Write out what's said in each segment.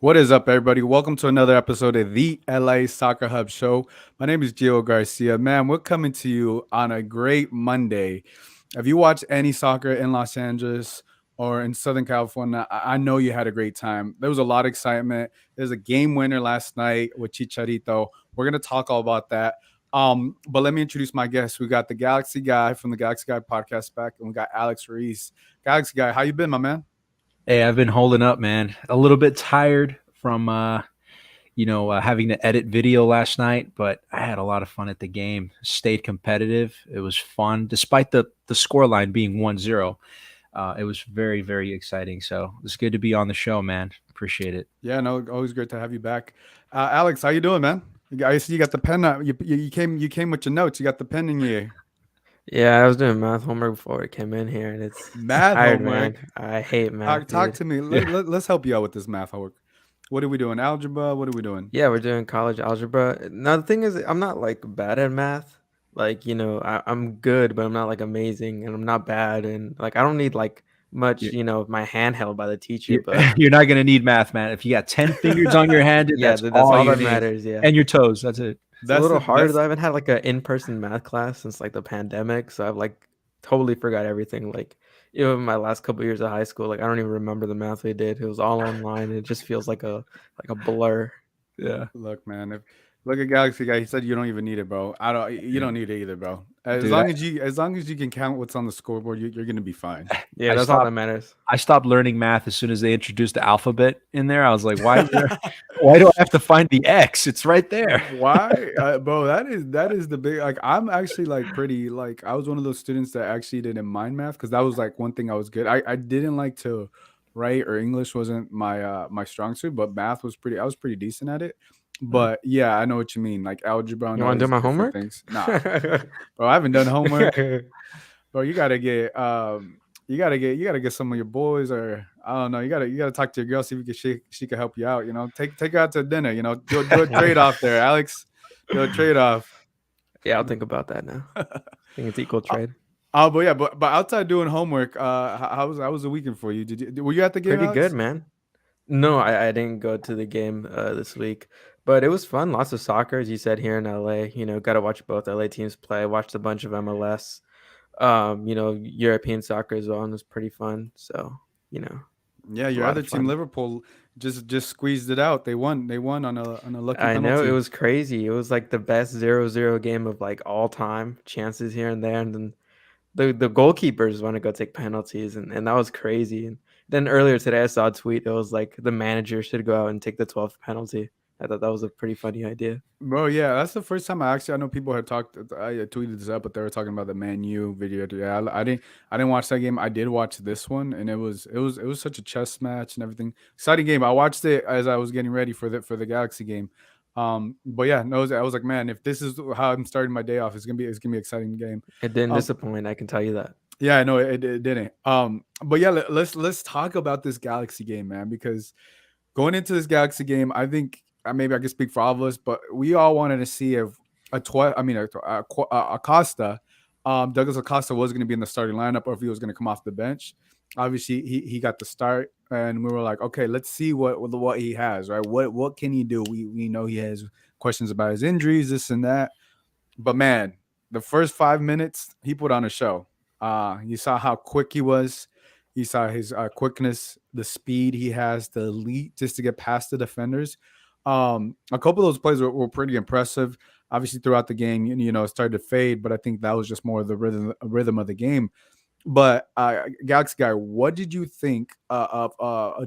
What is up, everybody? Welcome to another episode of the LA Soccer Hub Show. My name is Gio Garcia. Man, we're coming to you on a great Monday. If you watch any soccer in Los Angeles or in Southern California, I know you had a great time. There was a lot of excitement. There's a game winner last night with Chicharito. We're gonna talk all about that. But let me introduce my guest. We got the Galaxy Guy from the Galaxy Guy podcast back, and we got Alex Ruiz. Galaxy Guy, how you been, my man? Hey, I've been holding up, man. A little bit tired from having to edit video last night, but I had a lot of fun at the game. Stayed competitive. It was fun despite the scoreline being 1-0. It was very, very exciting. So it's good to be on the show, man. Appreciate it. Yeah, no, always great to have you back. Alex, how you doing, man? I see you got the pen. You came with your notes. You got the pen in your Yeah, I was doing math homework before I came in here, and it's math tired, homework. man. I hate math, Talk dude. to me. Yeah. Let's help you out with this math homework. What are we doing? Algebra. What are we doing? Yeah, we're doing college algebra. Now the thing is, I'm not like bad at math. Like, I'm good, but I'm not like amazing, and I'm not bad, and like I don't need like much, You- my hand held by the teacher, but You're not going to need math, man. If you got 10 fingers on your hand, yeah, that's that's all all you that need. matters. Yeah. And your toes. That's it. It's a That's little the hard though. that's I haven't had like an in-person math class since like the pandemic, so I've like totally forgot everything. Like even my last couple years of high school, like I don't even remember the math we did. It was all online. It just feels like a blur. Yeah. look, man. If look at Galaxy Guy. He said you don't even need it, bro. I don't. You Yeah. don't need it either, bro. As Dude, long as you can count what's on the scoreboard, you're gonna be fine. Yeah, I that's all that stopped matters. I stopped learning math as soon as they introduced the alphabet in there. I was like, why do I have to find the X? It's right there. Why, bro? That is the big. Like, I'm actually like pretty. Like, I was one of those students that actually didn't mind math because that was like one thing I was good. I didn't like to write or English wasn't my strong suit, but math was pretty. I was pretty decent at it. Mm. But yeah, I know what you mean. Like algebra and You all want to do these my different homework? things. Nah, bro, I haven't done homework. Bro, you gotta get some of your boys, or I don't know. You gotta talk to your girl, see if she can help you out. Take her out to dinner. Do a trade off there, Alex. Do a trade off. Yeah, I'll think about that now. I think it's equal trade. But yeah, but outside doing homework, how was the weekend for you? Were you at the game, Pretty good, Alex? man. No, I didn't go to the game this week, but it was fun. Lots of soccer, as you said, here in LA. Got to watch both LA teams play. Watched a bunch of MLS. European soccer as well, and it was pretty fun. So, you know, Yeah, it's a your lot other of team, fun. Liverpool, just squeezed it out. They won. They won on a lucky I know it penalty. was crazy. It was like the best 0-0 game of like all time. Chances here and there, and then the goalkeepers want to go take penalties, and that was crazy. And then earlier today, I saw a tweet. It was like the manager should go out and take the 12th penalty. I thought that was a pretty funny idea. Bro, yeah, that's the first time I know people had talked. I tweeted this up, but they were talking about the Man U video. Yeah, I didn't watch that game. I did watch this one, and it was such a chess match and everything. Exciting game. I watched it as I was getting ready for the Galaxy game. But yeah, no, I was like, man, if this is how I'm starting my day off, it's gonna be an exciting game. It didn't Um, disappoint. I can tell you that. yeah, I know it didn't. But yeah, let's talk about this Galaxy game, man, because going into this Galaxy game, I think maybe I can speak for all of us, but we all wanted to see if Acosta, Douglas Acosta was going to be in the starting lineup or if he was going to come off the bench. Obviously, he got the start, and we were like, okay, let's see what he has, right? What can he do? We know he has questions about his injuries, this and that, but man, the first 5 minutes he put on a show. You saw how quick he was. You saw his quickness, the speed he has, the elite just to get past the defenders. A couple of those plays were pretty impressive. Obviously, throughout the game, it started to fade, but I think that was just more of the rhythm of the game. But Galaxy Guy, what did you think of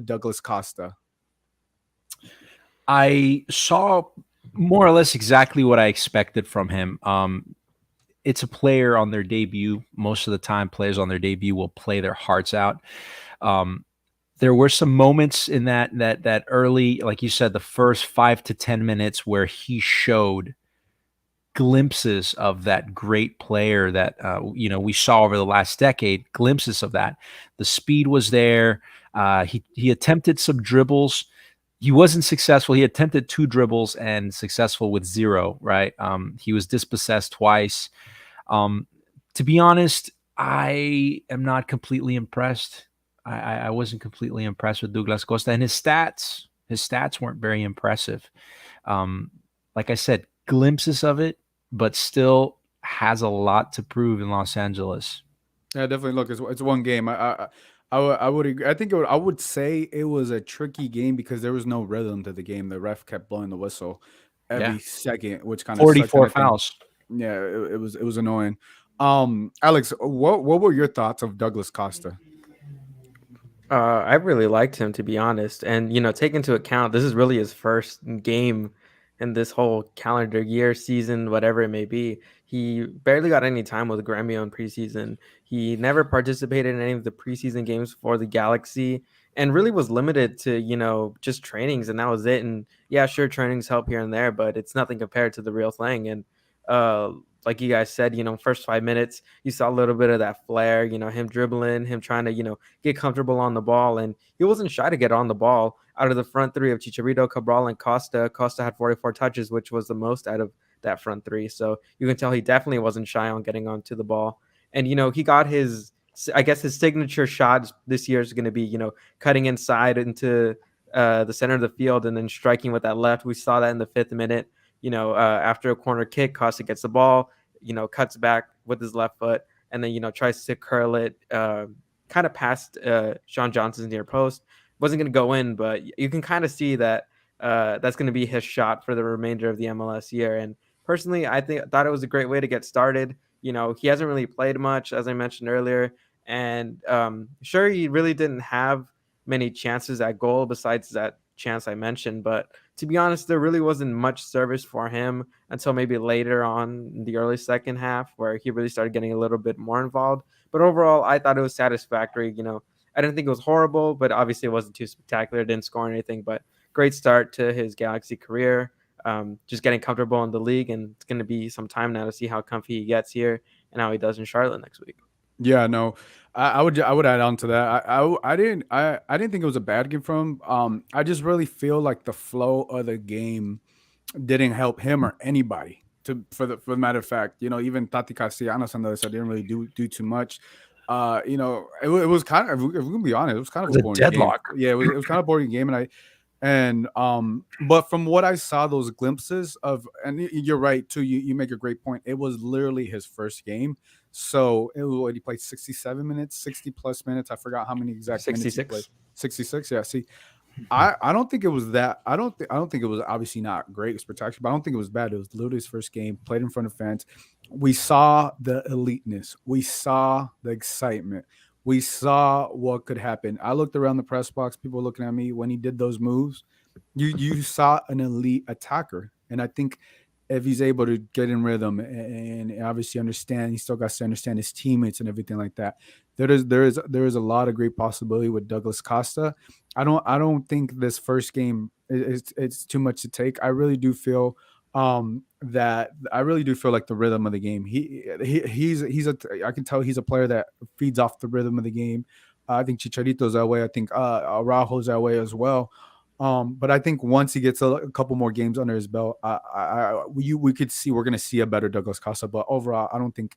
Douglas Costa? I saw more or less exactly what I expected from him. It's a player on their debut. Most of the time, players on their debut will play their hearts out. Um, there were some moments in that early, like you said, the first 5 to 10 minutes where he showed glimpses of that great player that we saw over the last decade. Glimpses of that. The speed was there. He attempted some dribbles. He wasn't successful. He attempted 2 dribbles and successful with 0. Right. He was dispossessed twice. Um, to be honest, I am not completely impressed. I wasn't completely impressed with Douglas Costa and his stats. His stats weren't very impressive. Like I said, glimpses of it, but still has a lot to prove in Los Angeles. Yeah, definitely. Look, it's one game. I would agree. I think I would say it was a tricky game because there was no rhythm to the game. The ref kept blowing the whistle every Yeah. second, which kind of sucked. And 44 I think, fouls. yeah, it was annoying. Alex, what were your thoughts of Douglas Costa? I really liked him, to be honest. And, take into account, this is really his first game in this whole calendar year, season, whatever it may be. He barely got any time with Gremio in preseason. He never participated in any of the preseason games for the Galaxy and really was limited to, just trainings, and that was it. And yeah, sure, trainings help here and there, but it's nothing compared to the real thing. And, like you guys said, first 5 minutes, you saw a little bit of that flair, him dribbling, him trying to, get comfortable on the ball. And he wasn't shy to get on the ball. Out of the front three of Chicharito, Cabral, and Costa, Costa had 44 touches, which was the most out of that front three. So you can tell he definitely wasn't shy on getting onto the ball. And, he got I guess his signature shot this year is going to be, cutting inside into the center of the field and then striking with that left. We saw that in the 5th minute. After a corner kick, Costa gets the ball, cuts back with his left foot, and then, tries to curl it kind of past Sean Johnson's near post. Wasn't going to go in, but you can kind of see that that's going to be his shot for the remainder of the MLS year. And personally, thought it was a great way to get started. He hasn't really played much, as I mentioned earlier. And sure, he really didn't have many chances at goal besides that chance I mentioned. But to be honest, there really wasn't much service for him until maybe later on in the early second half, where he really started getting a little bit more involved. But overall, I thought it was satisfactory. I didn't think it was horrible, but obviously it wasn't too spectacular. Didn't score anything, but great start to his Galaxy career. Just getting comfortable in the league, and it's going to be some time now to see how comfy he gets here and how he does in Charlotte next week. Yeah, no, I would add on to that. I didn't think it was a bad game from him. I just really feel like the flow of the game didn't help him or anybody. For the matter of fact, even Tati Castellanos on the other side didn't really do too much. It was kind of, if we're gonna be honest, it was kind of a boring deadlock. game. Yeah, it was kind of a boring game, but from what I saw, those glimpses of, and you're right too. You make a great point. It was literally his first game, so it was, he played 67 minutes, 60 plus minutes. I forgot how many exact minutes he played. 66. 66. Yeah. See, I don't think it was that. I don't think it was obviously not great spectacular, but I don't think it was bad. It was literally his first game, played in front of fans. We saw the eliteness. We saw the excitement. We saw what could happen. I looked around the press box. People were looking at me when he did those moves. You saw an elite attacker, and I think if he's able to get in rhythm and obviously understand, he still got to understand his teammates and everything like that. There is a lot of great possibility with Douglas Costa. I don't think this first game it's too much to take. I really do feel like the rhythm of the game. I can tell he's a player that feeds off the rhythm of the game. I think Chicharito's that way. I think Araujo's that way as well. But I think once he gets a couple more games under his belt, we could see we're going to see a better Douglas Costa. But overall, I don't think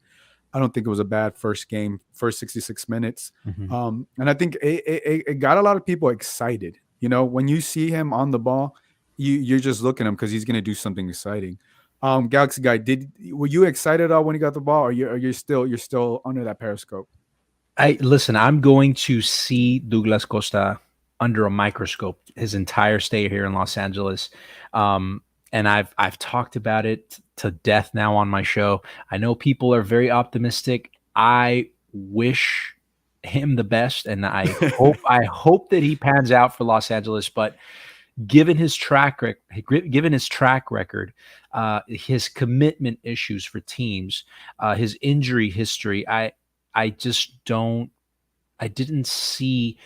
it was a bad first game, first 66 minutes. Mm-hmm. And I think it got a lot of people excited. When you see him on the ball, you're just looking at him because he's going to do something exciting. Galaxy guy, were you excited when he got the ball, or you're still under that periscope? I'm going to see Douglas Costa under a microscope his entire stay here in Los Angeles. And I've talked about it to death now on my show. I know people are very optimistic. I wish him the best, and I hope that he pans out for Los Angeles. But given his track record, his commitment issues for teams, his injury history, I didn't see.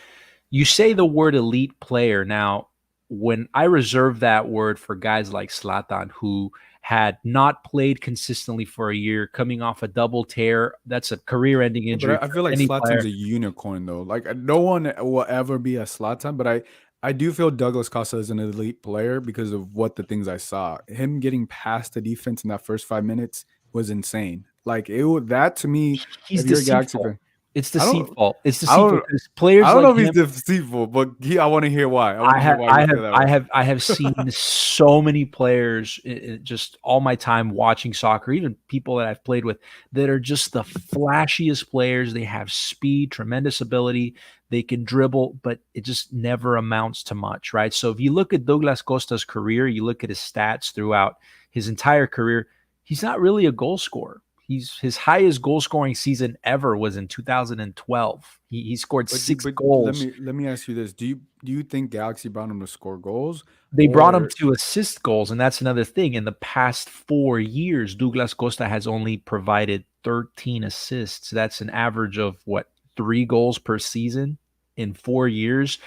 You say the word elite player. Now, when I reserve that word for guys like Zlatan, who had not played consistently for a year, coming off a double tear, that's a career-ending injury. But I feel like Zlatan's a unicorn, though. Like, no one will ever be a Zlatan, but I do feel Douglas Costa is an elite player because of what the things I saw. Him getting past the defense in that first 5 minutes was insane. Like, that to me, he's if you're a Galaxy deceitful. fan, It's I don't. deceitful. It's I deceitful don't. because players I don't like know if he's him. deceitful, but I want to hear why. I want to hear why you feel that way. I have seen so many players, just all my time watching soccer, even people that I've played with, that are just the flashiest players. They have speed, tremendous ability. They can dribble, but it just never amounts to much, right? So if you look at Douglas Costa's career, you look at his stats throughout his entire career, he's not really a goal scorer. His highest goal scoring season ever was in 2012. He scored six But goals. let me ask you this: Do you think Galaxy brought him to score goals, They brought him or to assist goals, and that's another thing. In the past 4 years, Douglas Costa has only provided 13 assists. That's an average of what, 3 goals per season in 4 years.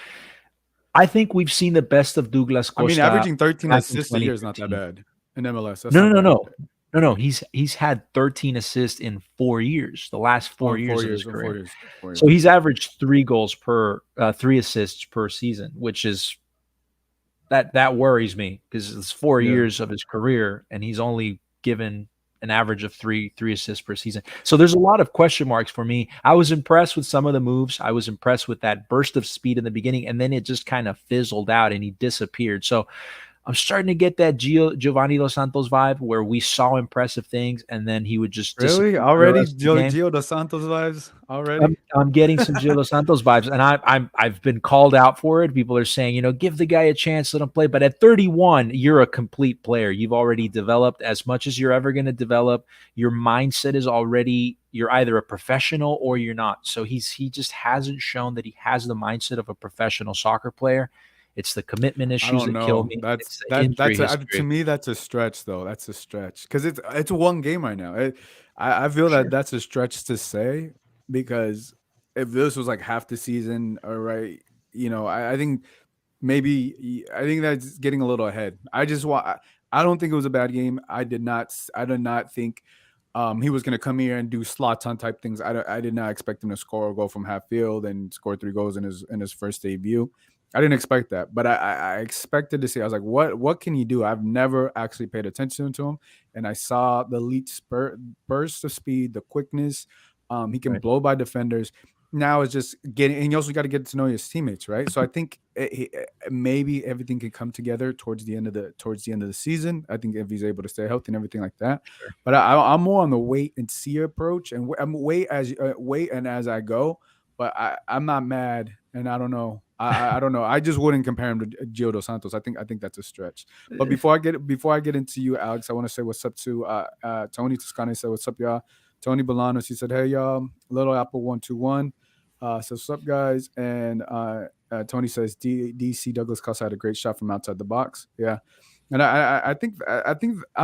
I think we've seen the best of Douglas I mean, Costa averaging 13 back in assists a year is not that 2015. bad in MLS. That's No, not no, no, bad. no. No, no. He's had 13 assists in 4 years, the last Oh, 4 years of his in 4 career. years, 4 years. So he's averaged 3 goals per 3 assists per season, which is that worries me because it's 4 years of his career and he's only given an average of three assists per season. So there's a lot of question marks for me. I was impressed with some of the moves. I was impressed with that burst of speed in the beginning, and then it just kind of fizzled out and he disappeared. So I'm starting to get that Giovanni Dos Santos vibe where we saw impressive things and then he would just Really? disappear for the Already rest of the game. Gio Dos Santos vibes? Already? I'm getting some Gio Dos Santos vibes, and I've been called out for it. People are saying, give the guy a chance, let him play. But at 31, you're a complete player. You've already developed as much as you're ever going to develop. Your mindset is already, you're either a professional or you're not. So he just hasn't shown that he has the mindset of a professional soccer player. It's the commitment I issues don't that kill know. me. That's It's the injury to history. me that's a stretch though. That's a stretch because it's one game right now. I feel that Sure. that's a stretch to say because if this was like half the season, all right, I think I think that's getting a little ahead. I don't think it was a bad game. I did not think he was going to come here and do slot on type things. I did not expect him to score a goal from half field and score 3 goals in his first debut. I didn't expect that, but I expected to see. I was like, what can he do? I've never actually paid attention to him, and I saw the elite burst of speed, the quickness. He can Right. blow by defenders. Now it's just getting, and you also got to get to know his teammates, right? So I think maybe everything can come together towards the end of the season. I think if he's able to stay healthy and everything like that. Sure. But I'm more on the wait and see approach, and I'm wait and as I go. But I'm not mad, and I don't know. I don't know. I just wouldn't compare him to Gio Dos Santos. I think that's a stretch. But before I get into you, Alex, I want to say what's up to Tony Toscani. Said what's up, y'all. Tony Bolanos, he said, hey y'all, Little Apple 121. So what's up, guys? And Tony says DC Douglas Costa had a great shot from outside the box. Yeah. And I think I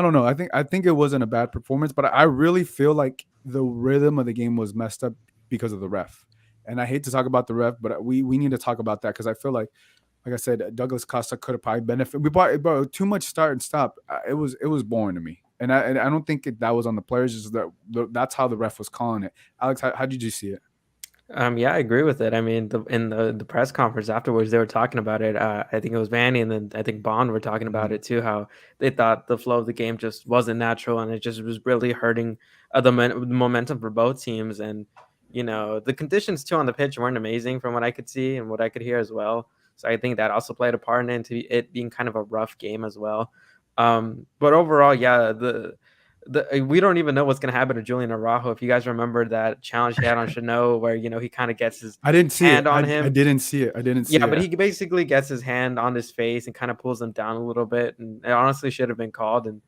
don't know. I think it wasn't a bad performance, but I really feel like the rhythm of the game was messed up because of the ref. And I hate to talk about the ref, but we need to talk about that because I feel like I said, Douglas Costa could have probably benefited. We bought too much start and stop. It was boring to me, and I don't think that was on the players. Just that's how the ref was calling it. Alex, how did you see it? Yeah, I agree with it. I mean, in the press conference afterwards, they were talking about it. I think it was Vanny and then I think Bond were talking about it too, how they thought the flow of the game just wasn't natural and it just was really hurting the momentum for both teams. And, the conditions too on the pitch weren't amazing from what I could see and what I could hear as well. So I think that also played a part into it being kind of a rough game as well. But overall, yeah, we don't even know what's going to happen to Julian Araujo. If you guys remember that challenge he had on Chanot where, he kind of gets his I didn't see hand it. on I him. didn't see it. I didn't see Yeah, it. but he basically gets his hand on his face and kind of pulls him down a little bit. And it honestly should have been called. And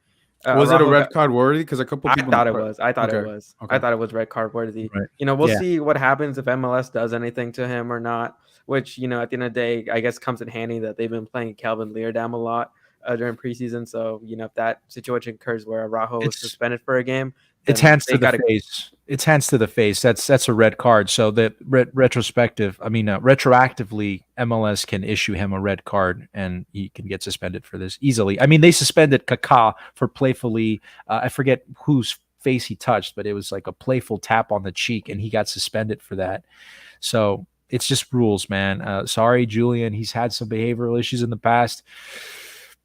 Was it a Araujo red card worthy? Because a couple I people. thought it was. I thought it Okay. was. Okay. I thought it was red card worthy. Right. We'll Yeah. see what happens if MLS does anything to him or not, which, at the end of the day, I guess comes in handy that they've been playing Calvin Leerdam a lot during preseason. So, if that situation occurs where Araujo is suspended for a game, it's hands to the face. It's hands to the face. That's a red card. So that retroactively, MLS can issue him a red card and he can get suspended for this easily. I mean, they suspended Kaká for playfully. I forget whose face he touched, but it was like a playful tap on the cheek, and he got suspended for that. So it's just rules, man. Sorry, Julian. He's had some behavioral issues in the past.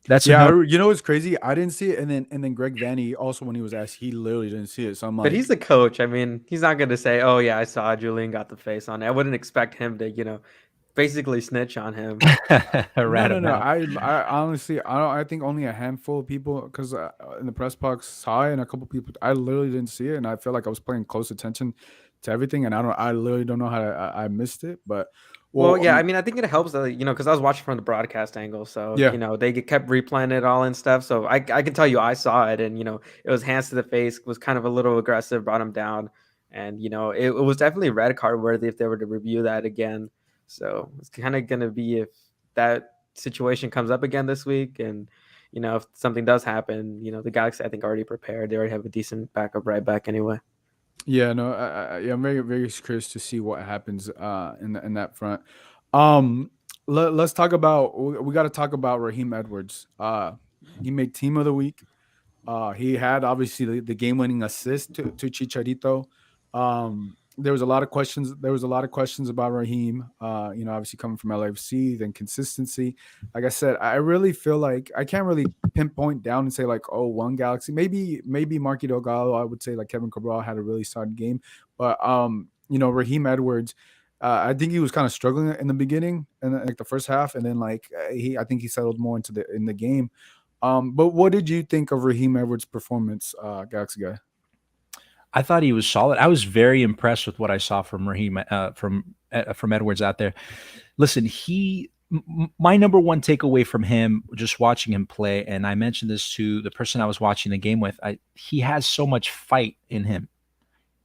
That's a Yeah, no. you know what's crazy? I didn't see it, and then Greg Vanny also when he was asked, he literally didn't see it. So I'm But like, he's the coach. I mean, he's not going to say, "Oh yeah, I saw Julian got the face on it." I wouldn't expect him to, basically snitch on him. no, Rat no, him no. out. I honestly, I don't. I think only a handful of people, because in the press box saw it, and a couple people. I literally didn't see it, and I feel like I was paying close attention to everything, and I don't. I literally don't know how I missed it, but Well, well, yeah, I mean, I think it helps that, because I was watching from the broadcast angle, so yeah, kept replaying it all and stuff. So I can tell you, I saw it, and it was hands to the face, was kind of a little aggressive, brought him down, and it was definitely red card worthy if they were to review that again. So it's kind of gonna be if that situation comes up again this week, and if something does happen, the Galaxy I think already prepared. They already have a decent backup right back anyway. yeah. No, yeah, I'm very, very curious to see what happens in that front. Um, let's talk about. We got to talk about Raheem Edwards. He made team of the week. He had obviously the game-winning assist to Chicharito. There was a lot of questions. There was a lot of questions about Raheem. Obviously coming from LAFC, then consistency. Like I said, I really feel like I can't really pinpoint down and say like, oh, one Galaxy. Maybe Marky Delgado. I would say like Kevin Cabral had a really solid game, but Raheem Edwards. I think he was kind of struggling in the beginning and like the first half, and then like I think he settled more in the game. But what did you think of Raheem Edwards' performance, Galaxy guy? I thought he was solid. I was very impressed with what I saw from Raheem from Edwards out there. Listen, my number one takeaway from him, just watching him play, and I mentioned this to the person I was watching the game with. He has so much fight in him.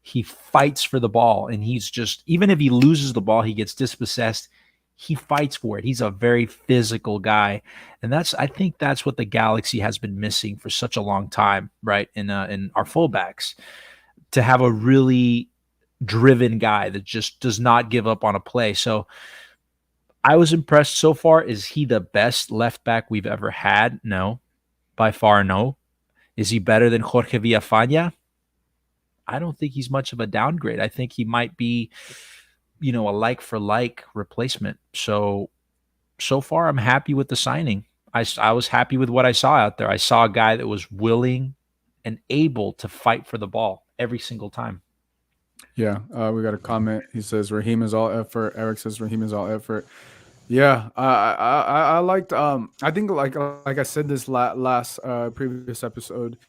He fights for the ball, and he's just, even if he loses the ball, he gets dispossessed. He fights for it. He's a very physical guy, and I think that's what the Galaxy has been missing for such a long time, right? In our fullbacks, to have a really driven guy that just does not give up on a play. So I was impressed so far. Is he the best left back we've ever had? No, by far no. Is he better than Jorge Villafaña? I don't think he's much of a downgrade. I think he might be, a like for like replacement. So far, I'm happy with the signing. I was happy with what I saw out there. I saw a guy that was willing and able to fight for the ball every single time. Yeah, we got a comment. He says Raheem is all effort. Eric says Raheem is all effort. Yeah, I liked. I think like I said this last previous episode.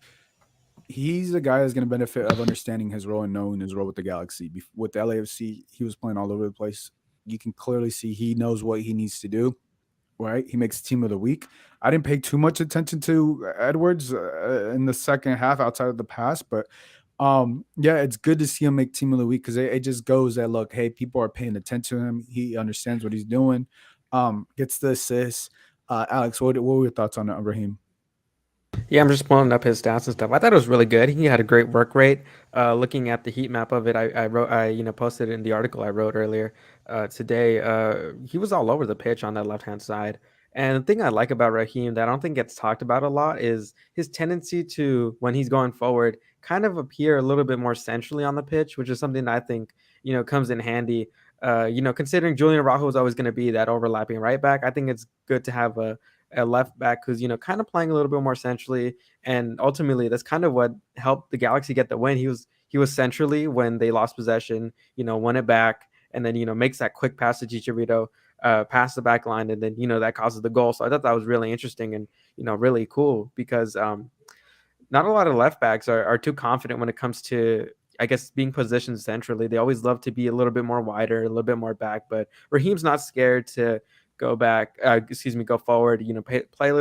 He's a guy that's going to benefit of understanding his role and knowing his role with the Galaxy. With the LAFC, he was playing all over the place. You can clearly see he knows what he needs to do. Right, he makes team of the week. I didn't pay too much attention to Edwards in the second half outside of the pass, but yeah, it's good to see him make team of the week because it just goes that look, hey, people are paying attention to him. He understands what he's doing. Gets the assist. Alex, what were your thoughts on Raheem? Yeah, I'm just pulling up his stats and stuff. I thought it was really good. He had a great work rate. Looking at the heat map of it, I wrote, posted it in the article I wrote earlier today. He was all over the pitch on that left hand side. And the thing I like about Raheem that I don't think gets talked about a lot is his tendency to, when he's going forward, kind of appear a little bit more centrally on the pitch, which is something that I think comes in handy. Considering Julian Araujo is always going to be that overlapping right back, I think it's good to have a left back who's kind of playing a little bit more centrally, and ultimately that's kind of what helped the Galaxy get the win. He was centrally when they lost possession, won it back, and then makes that quick pass to Chicharito, past the back line, and then that causes the goal. So I thought that was really interesting and really cool because not a lot of left backs are too confident when it comes to, I guess, being positioned centrally. They always love to be a little bit more wider, a little bit more back, but Raheem's not scared to go forward, play a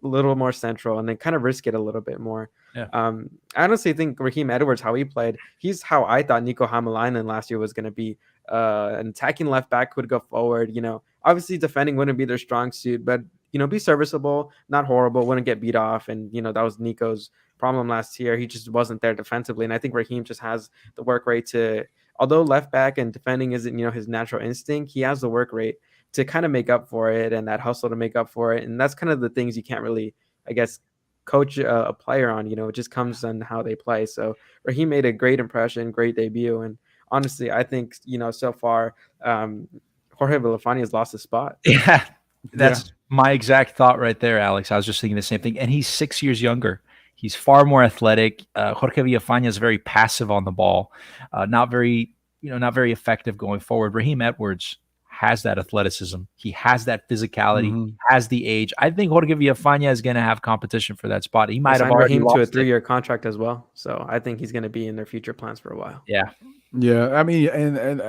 little more central, and then kind of risk it a little bit more. Yeah. I honestly think Raheem Edwards, how he played, he's how I thought Nico Hamalainen last year was going to be. An attacking left back would go forward. Obviously defending wouldn't be their strong suit, but be serviceable, not horrible, wouldn't get beat off. And that was Nico's problem last year. He just wasn't there defensively, and I think Raheem just has the work rate to. Although left back and defending isn't his natural instinct, he has the work rate to kind of make up for it and that hustle to make up for it. And that's kind of the things you can't really, I guess, coach a player on. It just comes on how they play. So Raheem made a great impression, great debut. And honestly, I think, so far, Jorge Villafaña has lost his spot. Yeah, that's My exact thought right there, Alex. I was just thinking the same thing. And he's 6 years younger. He's far more athletic. Jorge Villafaña is very passive on the ball, not very, not very effective going forward. Raheem Edwards has that athleticism. He has that physicality. Mm-hmm. He has the age. I think Jorge Villafaña is going to have competition for that spot. He They might have signed already Raheem to a lost it. 3-year contract as well, so I think he's going to be in their future plans for a while. Yeah. Yeah, I mean, and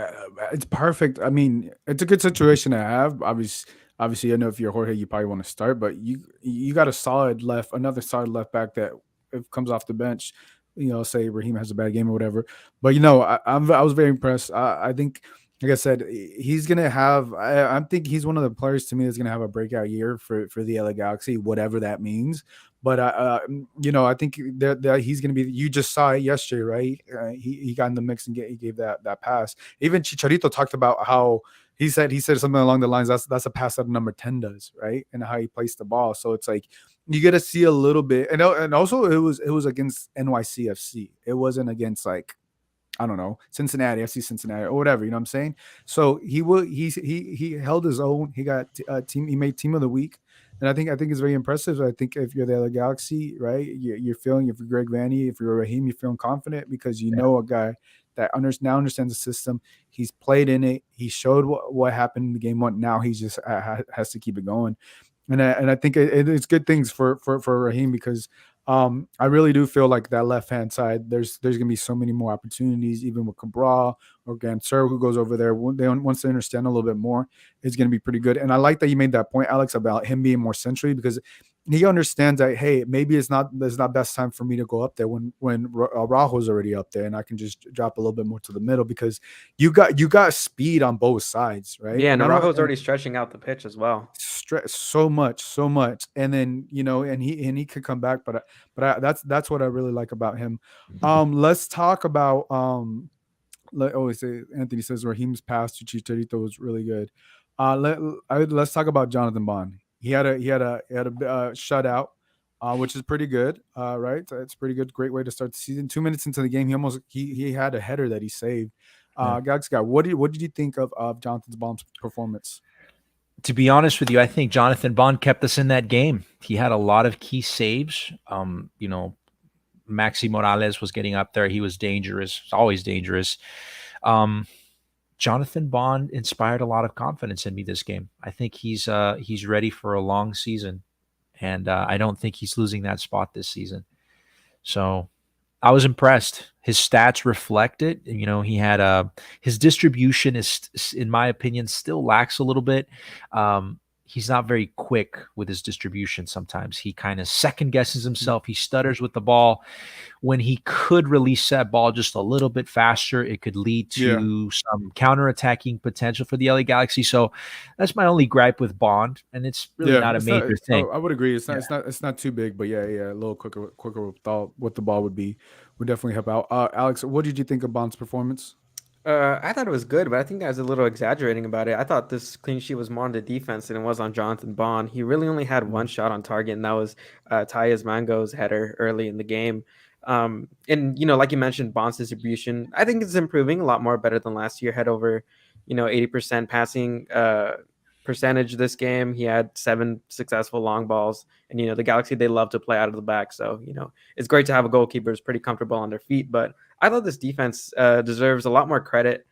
it's perfect. I mean, it's a good situation to have. Obviously, I know if you're Jorge, you probably want to start, but you got another solid left back that if comes off the bench, say Raheem has a bad game or whatever. But I was very impressed. I think, like I said, he's gonna have. I think he's one of the players to me that's gonna have a breakout year for the LA Galaxy, whatever that means. But I think that he's going to be. You just saw it yesterday, right? He got in the mix and he gave that pass. Even Chicharito talked about how he said something along the lines that's a pass that number 10 does, right? And how he placed the ball. So it's like you get to see a little bit, and also it was against NYCFC. It wasn't against like, I don't know, Cincinnati, FC Cincinnati, or whatever. You know what I'm saying? So he held his own. He got team. He made team of the week, and I think it's very impressive. I think if you're the other Galaxy, right, you're feeling. If you're Greg Vanny, if you're Raheem, you're feeling confident because you know a guy that now understands the system. He's played in it. He showed what happened in the game one. Now he just has to keep it going, and I think it's good things for Raheem because. I really do feel like that left hand side. There's gonna be so many more opportunities, even with Cabral or Gansur, who goes over there. Once they understand a little bit more, it's gonna be pretty good. And I like that you made that point, Alex, about him being more century because he understands that hey, maybe it's not best time for me to go up there when Rajo's already up there, and I can just drop a little bit more to the middle because you got speed on both sides, right? Yeah, and Araujo's already stretching out the pitch as well. So much, and then and he could come back, but that's what I really like about him. Let's talk about Anthony says Raheem's pass to Chicharito was really good. Let's talk about Jonathan Bond. He had a shutout, which is pretty good. Right, it's pretty good. Great way to start the season. 2 minutes into the game, he had a header that he saved. Galaxy guy, what did you think of Jonathan Bond's performance? To be honest with you, I think Jonathan Bond kept us in that game. He had a lot of key saves. Maxi Morales was getting up there. He was dangerous, always dangerous. Jonathan Bond inspired a lot of confidence in me this game. I think he's ready for a long season, and I don't think he's losing that spot this season. So I was impressed. His stats reflect it. He had his distribution is, in my opinion, still lacks a little bit. He's not very quick with his distribution. Sometimes he kind of second guesses himself. He stutters with the ball. When he could release that ball just a little bit faster, it could lead to some counterattacking potential for the LA Galaxy. So that's my only gripe with Bond, and it's really not a major thing. I would agree. It's not too big, but a little quicker thought what the ball would definitely help out. Alex, what did you think of Bond's performance? I thought it was good, but I think I was a little exaggerating about it. I thought this clean sheet was more on the defense than it was on Jonathan Bond. He really only had one shot on target, and that was Tyus Mango's header early in the game. And like you mentioned, Bond's distribution, I think it's improving a lot more better than last year. Had over 80% passing percentage this game. He had 7 successful long balls, and the Galaxy, they love to play out of the back, so it's great to have a goalkeeper who's pretty comfortable on their feet. But I thought this defense deserves a lot more credit.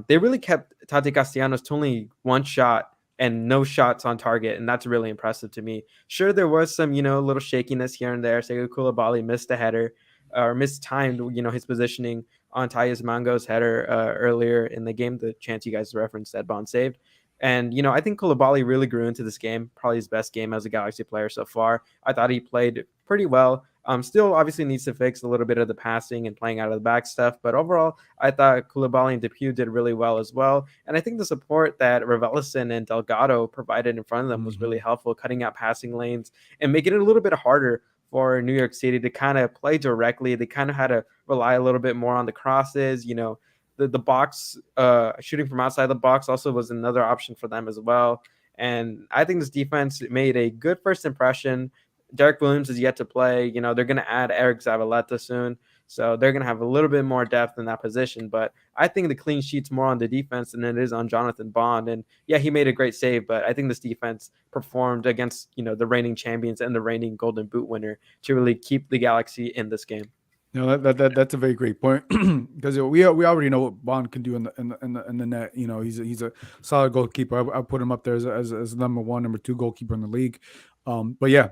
They really kept Tati Castellanos to only one shot and no shots on target, and that's really impressive to me. Sure, there was some little shakiness here and there. Sergio Koulibaly missed a header or mistimed his positioning on Tyus Mango's header earlier in the game, the chance you guys referenced that Bond saved. And, I think Koulibaly really grew into this game, probably his best game as a Galaxy player so far. I thought he played pretty well. Still obviously needs to fix a little bit of the passing and playing out of the back stuff. But overall, I thought Koulibaly and Depew did really well as well. And I think the support that Raveloson and Delgado provided in front of them was really helpful, cutting out passing lanes and making it a little bit harder for New York City to kind of play directly. They kind of had to rely a little bit more on the crosses, the box, shooting from outside the box also was another option for them as well. And I think this defense made a good first impression. Derek Williams is yet to play. They're going to add Eric Zavaleta soon. So they're going to have a little bit more depth in that position. But I think the clean sheet's more on the defense than it is on Jonathan Bond. And yeah, he made a great save, but I think this defense performed against, the reigning champions and the reigning Golden Boot winner to really keep the Galaxy in this game. That's a very great point because we already know what Bond can do in the net. He's a solid goalkeeper. I put him up there as number 1, number 2 goalkeeper in the league. But yeah,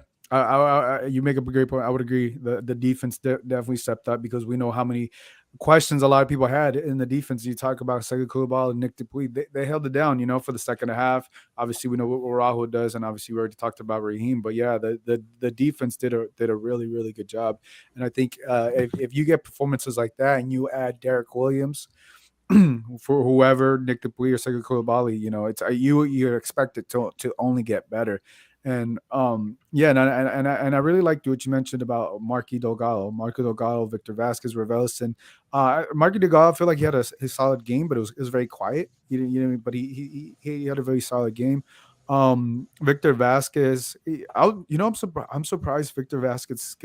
you make up a great point. I would agree. The defense definitely stepped up because we know how many questions a lot of people had in the defense. You talk about Sergio Ramos and Nick Dupuy. They held it down, for the second half. Obviously, we know what Raul does, and obviously we already talked about Raheem. But yeah, the defense did a really, really good job. And I think if you get performances like that and you add Derek Williams for whoever, Nick Dupuy or Sergio Ramos, it's you expect it to only get better. And yeah, and I really liked what you mentioned about Marky Delgado, Victor Vasquez, Revelson. Marky Delgado, I feel like he had his solid game, but it was very quiet. But he had a very solid game. Victor Vasquez, I'm surprised Victor Vasquez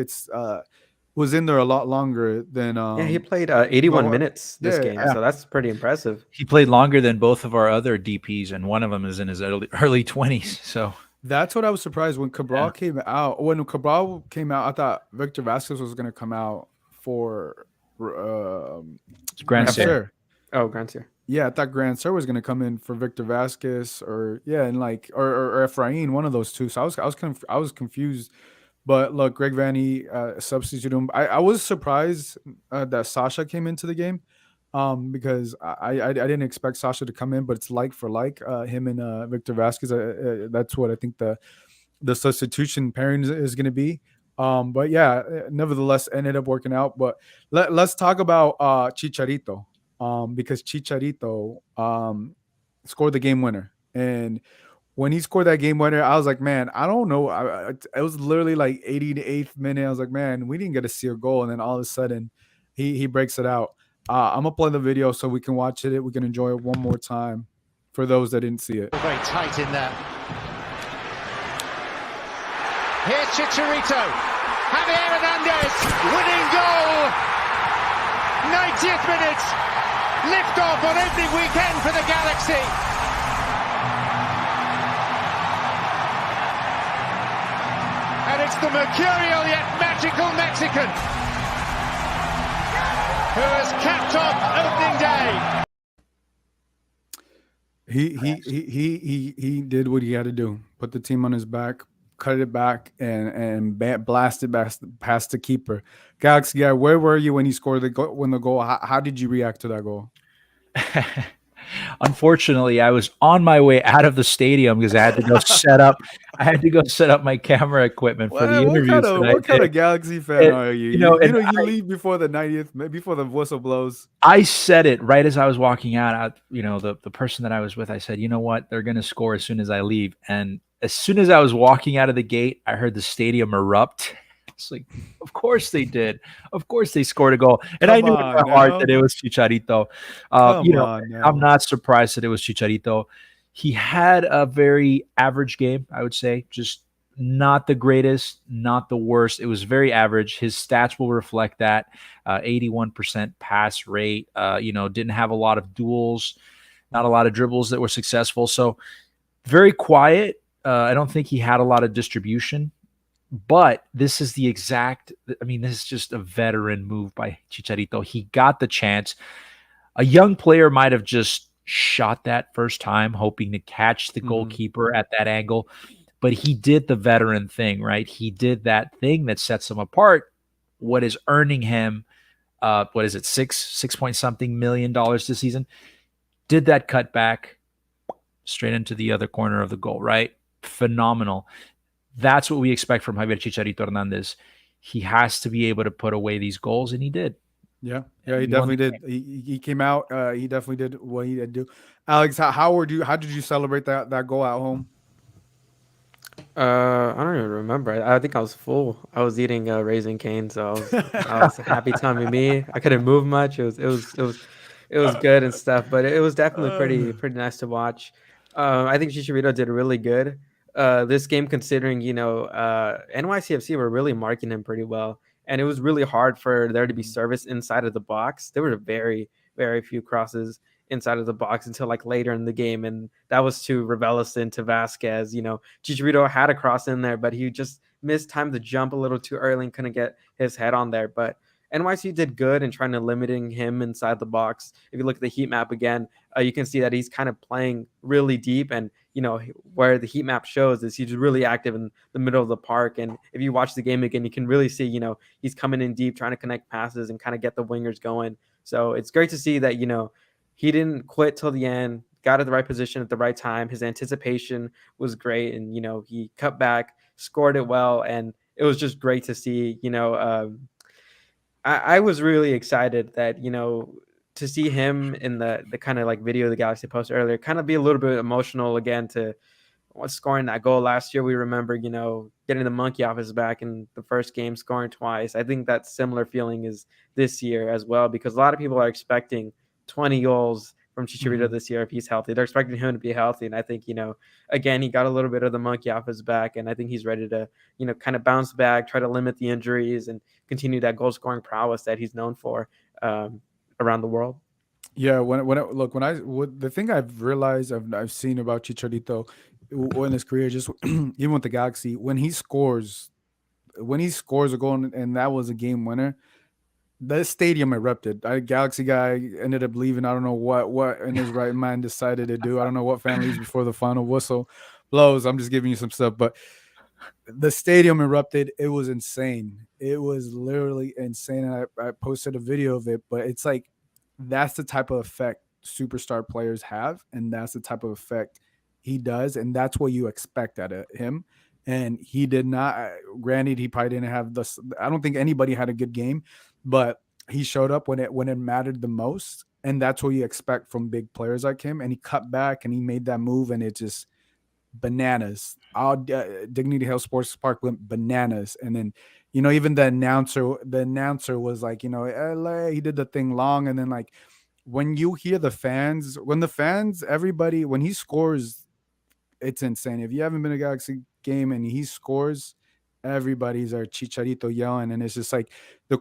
was in there a lot longer than he played 81 minutes this game, yeah. So that's pretty impressive. He played longer than both of our other DPs, and one of them is in his early 20s. So that's what I was surprised when Cabral came out. When Cabral came out, I thought Victor Vasquez was going to come out for Grand Sir. Oh, Grand Sir. Yeah, I thought Grand Sir was going to come in for Victor Vasquez, or Efrain, one of those two. So I was confused. But look, Greg Vanny substituted him. I was surprised that Sasha came into the game. Because I didn't expect Sasha to come in, but it's like for like him and Victor Vasquez. That's what I think the substitution pairing is going to be. But yeah, nevertheless, ended up working out. But let's talk about Chicharito, because Chicharito scored the game winner, and when he scored that game winner, I was like, man, I don't know. It was literally like 88th minute. I was like, man, we didn't get to see a goal, and then all of a sudden, he breaks it out. I'm gonna play the video so we can watch it. We can enjoy it one more time for those that didn't see it. Very tight in there. Here's Chicharito. Javier Hernandez. Winning goal. 90th minute. Lift off on opening weekend for the Galaxy. And it's the mercurial yet magical Mexican who has capped off opening day. He did what he had to do. Put the team on his back, cut it back, and blasted past the keeper. Galaxy guy, where were you when he scored the goal? How did you react to that goal? Unfortunately, I was on my way out of the stadium because I had to go set up. I had to go set up my camera equipment for the interview. What kind of Galaxy fan are you? You leave before the 90th, before the whistle blows. I said it right as I was walking out. The person that I was with, I said, you know what? They're going to score as soon as I leave. And as soon as I was walking out of the gate, I heard the stadium erupt. It's like, of course they did. Of course they scored a goal. And I knew in my heart that it was Chicharito. I'm not surprised that it was Chicharito. He had a very average game, I would say. Just not the greatest, not the worst. It was very average. His stats will reflect that. 81% pass rate. Didn't have a lot of duels, not a lot of dribbles that were successful. So very quiet. I don't think he had a lot of distribution. But this is this is just a veteran move by Chicharito. He got the chance. A young player might have just shot that first time, hoping to catch the goalkeeper at that angle. But he did the veteran thing, right? He did that thing that sets him apart. What is earning him, $6 point something million this season? Did that cut back straight into the other corner of the goal, right? Phenomenal. That's what we expect from Javier Chicharito Hernandez. He has to be able to put away these goals, and he did. Yeah, he definitely did. He came out. He definitely did what he had to do. Alex, how did you celebrate that goal at home? I don't even remember. I think I was full. I was eating Raising Cane, so I was happy time with me. I couldn't move much. It was good and stuff, but it was definitely pretty nice to watch. I think Chicharito did really good. This game, considering NYCFC were really marking him pretty well, and it was really hard for there to be service inside of the box. There were very, very few crosses inside of the box until like later in the game, and that was to Raveloson, to Vasquez. Chicharito had a cross in there, but he just missed time to jump a little too early and couldn't get his head on there. But NYC did good in trying to limiting him inside the box. If you look at the heat map again, you can see that he's kind of playing really deep, and where the heat map shows is he's really active in the middle of the park. And if you watch the game again, you can really see he's coming in deep, trying to connect passes and kind of get the wingers going. So it's great to see that he didn't quit till the end, got at the right position at the right time. His anticipation was great, and he cut back, scored it well, and it was just great to see. I was really excited that to see him in the kind of like video the Galaxy posted earlier, kind of be a little bit emotional again to scoring that goal last year. We remember getting the monkey off his back in the first game, scoring twice. I think that similar feeling is this year as well, because a lot of people are expecting 20 goals from Chicharito this year if he's healthy. They're expecting him to be healthy, and I think again, he got a little bit of the monkey off his back, and I think he's ready to kind of bounce back, try to limit the injuries, and continue that goal scoring prowess that he's known for around the world. Yeah, the thing I've realized I've seen about Chicharito in his career, just even with the Galaxy, when he scores a goal and that was a game winner, the stadium erupted. Galaxy guy ended up leaving. I don't know what in his right mind decided to do. I don't know what fan leaves before the final whistle blows. I'm just giving you some stuff, but the stadium erupted. It was insane. It was literally insane. And I posted a video of it, but it's like, that's the type of effect superstar players have, and that's the type of effect he does, and that's what you expect out of him. And he did not. Granted, he probably didn't have this. I don't think anybody had a good game, but he showed up when it mattered the most, and that's what you expect from big players like him. And he cut back and he made that move, and it just bananas. Dignity Health Sports Park went bananas, and then even the announcer was like, LA, he did the thing long, and then like when you hear everybody, when he scores, it's insane. If you haven't been to a Galaxy game and he scores, everybody's our Chicharito yelling, and it's just like the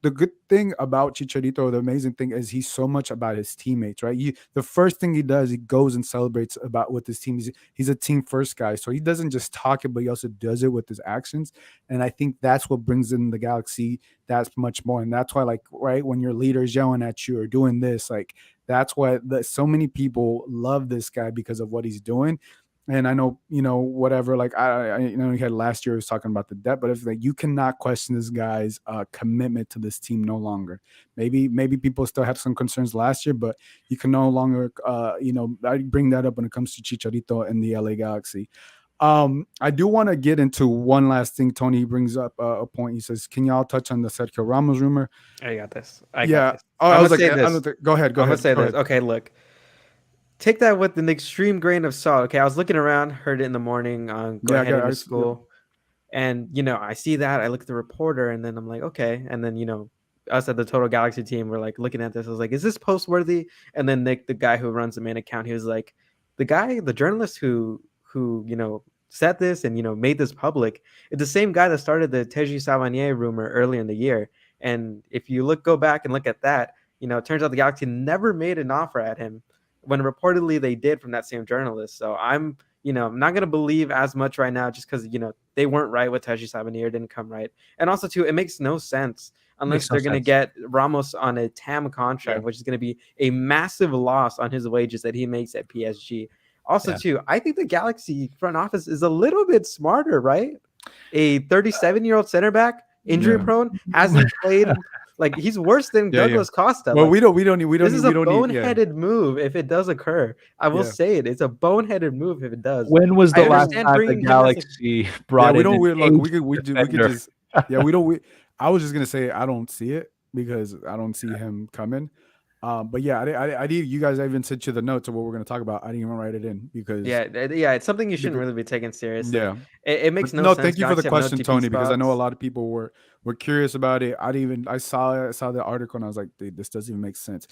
good thing about Chicharito, the amazing thing is he's so much about his teammates, right? The first thing he does, he goes and celebrates with his team. He's a team first guy, so he doesn't just talk it, but he also does it with his actions. And I think that's what brings in the Galaxy that's much more. And that's why, like, right, when your leader's yelling at you or doing this, like, that's why so many people love this guy because of what he's doing. And I know, whatever, like I he had last year, he was talking about the debt, but it's like you cannot question this guy's commitment to this team no longer. Maybe people still have some concerns last year, but you can no longer, I bring that up when it comes to Chicharito and the LA Galaxy. I do want to get into one last thing. Tony brings up a point. He says, "Can y'all touch on the Sergio Ramos rumor?" I got this. Oh, I was like, go ahead. I'm gonna say this. Okay, look. Take that with an extreme grain of salt. Okay, I was looking around, heard it in the morning, going to school, and I see that. I look at the reporter, and then I'm like, okay. And then us at the Total Galaxy team, we're like looking at this. I was like, is this post worthy? And then Nick, the guy who runs the main account, he was like, the journalist who said this and made this public, it's the same guy that started the Teji Savanier rumor earlier in the year. And if you go back and look at that, it turns out the Galaxy never made an offer at him, when reportedly they did from that same journalist. So I'm not going to believe as much right now just because, they weren't right with Teji Savanier, didn't come right. And also, too, it makes no sense unless they're going to get Ramos on a TAM contract, which is going to be a massive loss on his wages that he makes at PSG. Also, too, I think the Galaxy front office is a little bit smarter, right? A 37-year-old center back, injury prone, hasn't played. Like, he's worse than Douglas Costa. Well, like, we don't need. This is a boneheaded move if it does occur. I will say it. It's a boneheaded move if it does. When was the last time the Galaxy brought in? I was just gonna say I don't see it because I don't see him coming. But yeah, I you guys even sent you the notes of what we're going to talk about. I didn't even write it in because it's something you shouldn't really be taking seriously. Yeah, it makes no sense. Thank you for the question, Tony, because I know a lot of people were curious about it. I saw the article and I was like, this doesn't even make sense.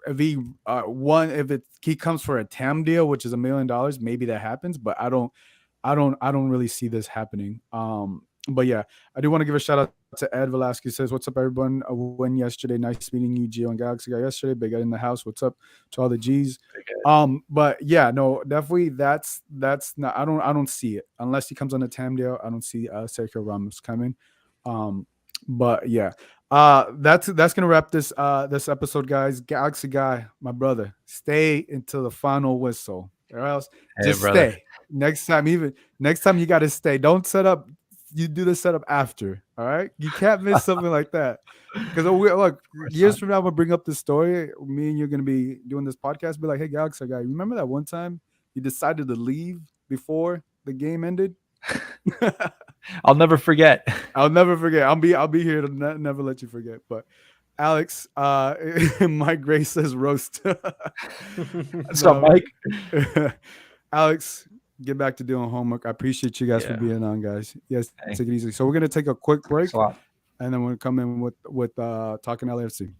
If he comes for a TAM deal, which is $1 million, maybe that happens, but I don't really see this happening. But yeah, I do want to give a shout out to Ed Velasquez. Says, "What's up, everyone? A win yesterday. Nice meeting you, Gio and Galaxy guy yesterday. Big Ed in the house. What's up to all the G's? But yeah, no, definitely that's not. I don't see it unless he comes on a TAM deal. I don't see Sergio Ramos coming. But yeah, that's gonna wrap this episode, guys. Galaxy guy, my brother, stay until the final whistle, or else Hey, just brother. stay. Next time you gotta stay. Don't set up. You do the setup after. All right, you can't miss something like that. Because look, years from now, I'm gonna bring up this story. Me and you're gonna be doing this podcast. Be like, hey, Galaxy guy, remember that one time you decided to leave before the game ended? I'll never forget. I'll never forget. I'll be here to never let you forget. But Alex, Mike Gray says roast. What's up, Mike? Alex, get back to doing homework. I appreciate you guys for being on, guys. Yes, take it easy. So we're gonna take a quick break, and then we'll come in with talking LAFC.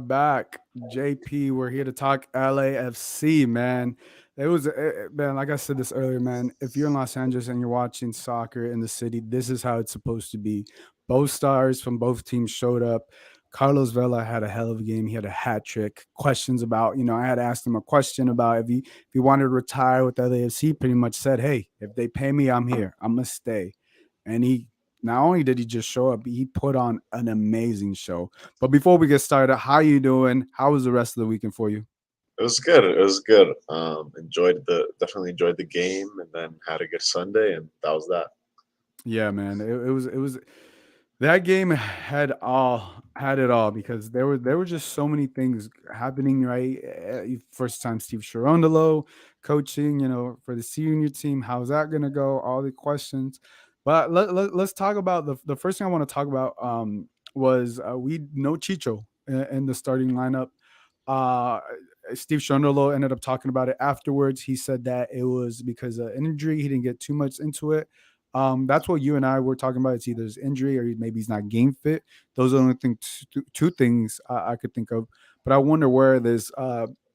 Back, JP. We're here to talk LAFC, man. It was, man, like I said this earlier, man. If you're in Los Angeles and you're watching soccer in the city, this is how it's supposed to be. Both stars from both teams showed up. Carlos Vela had a hell of a game. He had a hat trick. Questions about, I had asked him a question about if he wanted to retire with LAFC. Pretty much said, hey, if they pay me, I'm here. I'm gonna stay. And he not only did he just show up, he put on an amazing show. But before we get started, how you doing? How was the rest of the weekend for you? It was good. It was good. Definitely enjoyed the game, and then had a good Sunday, and that was that. Yeah, man. It was that game had it all because there were just so many things happening, right? First time Steve Cherundolo coaching, for the senior team. How's that gonna go? All the questions. But let's talk about the first thing I want to talk about was we know Chicho in the starting lineup. Uh, Steve Cherundolo ended up talking about it afterwards. He said that it was because of injury. He didn't get too much into it. That's what you and I were talking about. It's either his injury or maybe he's not game fit. Those are the only two things I could think of. But I wonder where this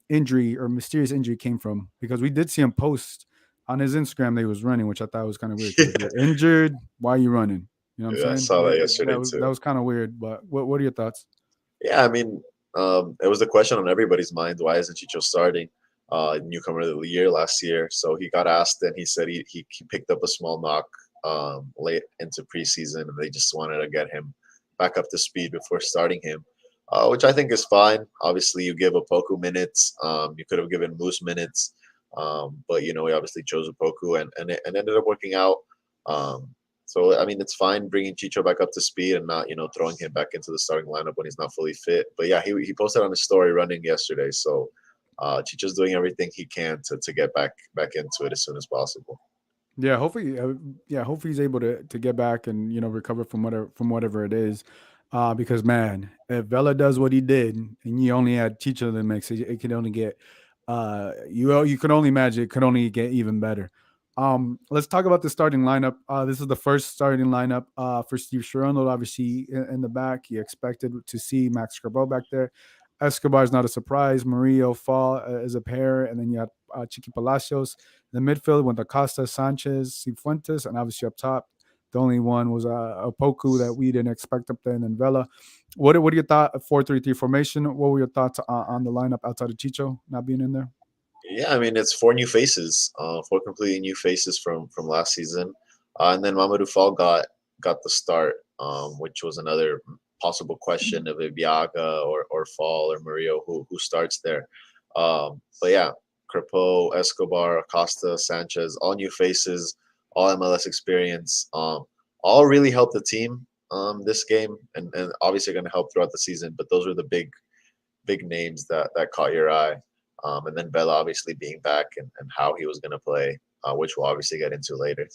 injury or mysterious injury came from, because we did see him post on his Instagram that he was running, which I thought was kind of weird. If you're injured, why are you running? You know what I'm saying? I saw that yesterday too. That was kind of weird. But what are your thoughts? Yeah, I mean, it was the question on everybody's mind. Why isn't Chicho starting? Newcomer of the year last year. So he got asked, and he said he picked up a small knock late into preseason, and they just wanted to get him back up to speed before starting him, which I think is fine. Obviously, you give Opoku minutes. You could have given Moose minutes, but we obviously chose Opoku, and it ended up working out. So I mean, it's fine bringing Chicho back up to speed and not throwing him back into the starting lineup when he's not fully fit. But yeah, he posted on his story running yesterday, so Chicho's doing everything he can to get back into it as soon as possible. Yeah, hopefully, hopefully he's able to get back and recover from whatever it is, because man, if Vela does what he did and you only had Chicho in the mix, it can only get you can only imagine it could only get even better. Let's talk about the starting lineup. This is the first starting lineup for Steve Cherundolo. Obviously, in the back, he expected to see Max Crepeau back there. Escobar is not a surprise. Murillo, Fall is a pair, and then you have Chiqui Palacios. In the midfield went Acosta, Sanchez, Cifuentes, and obviously up top, the only one was Opoku that we didn't expect up there, and then Vela. What are your thoughts? 4-3-3 formation. What were your thoughts on the lineup outside of Chicho not being in there? Yeah, I mean, it's four new faces, four completely new faces from last season, and then Mamadou Fall got the start, which was another possible question of Ibiaga or Fall or Murillo who starts there. But yeah, Crepeau, Escobar, Acosta, Sanchez, all new faces, all MLS experience, all really helped the team this game, and obviously going to help throughout the season. But those were the big names that caught your eye. And then Vela obviously being back and how he was going to play, which we'll obviously get into later.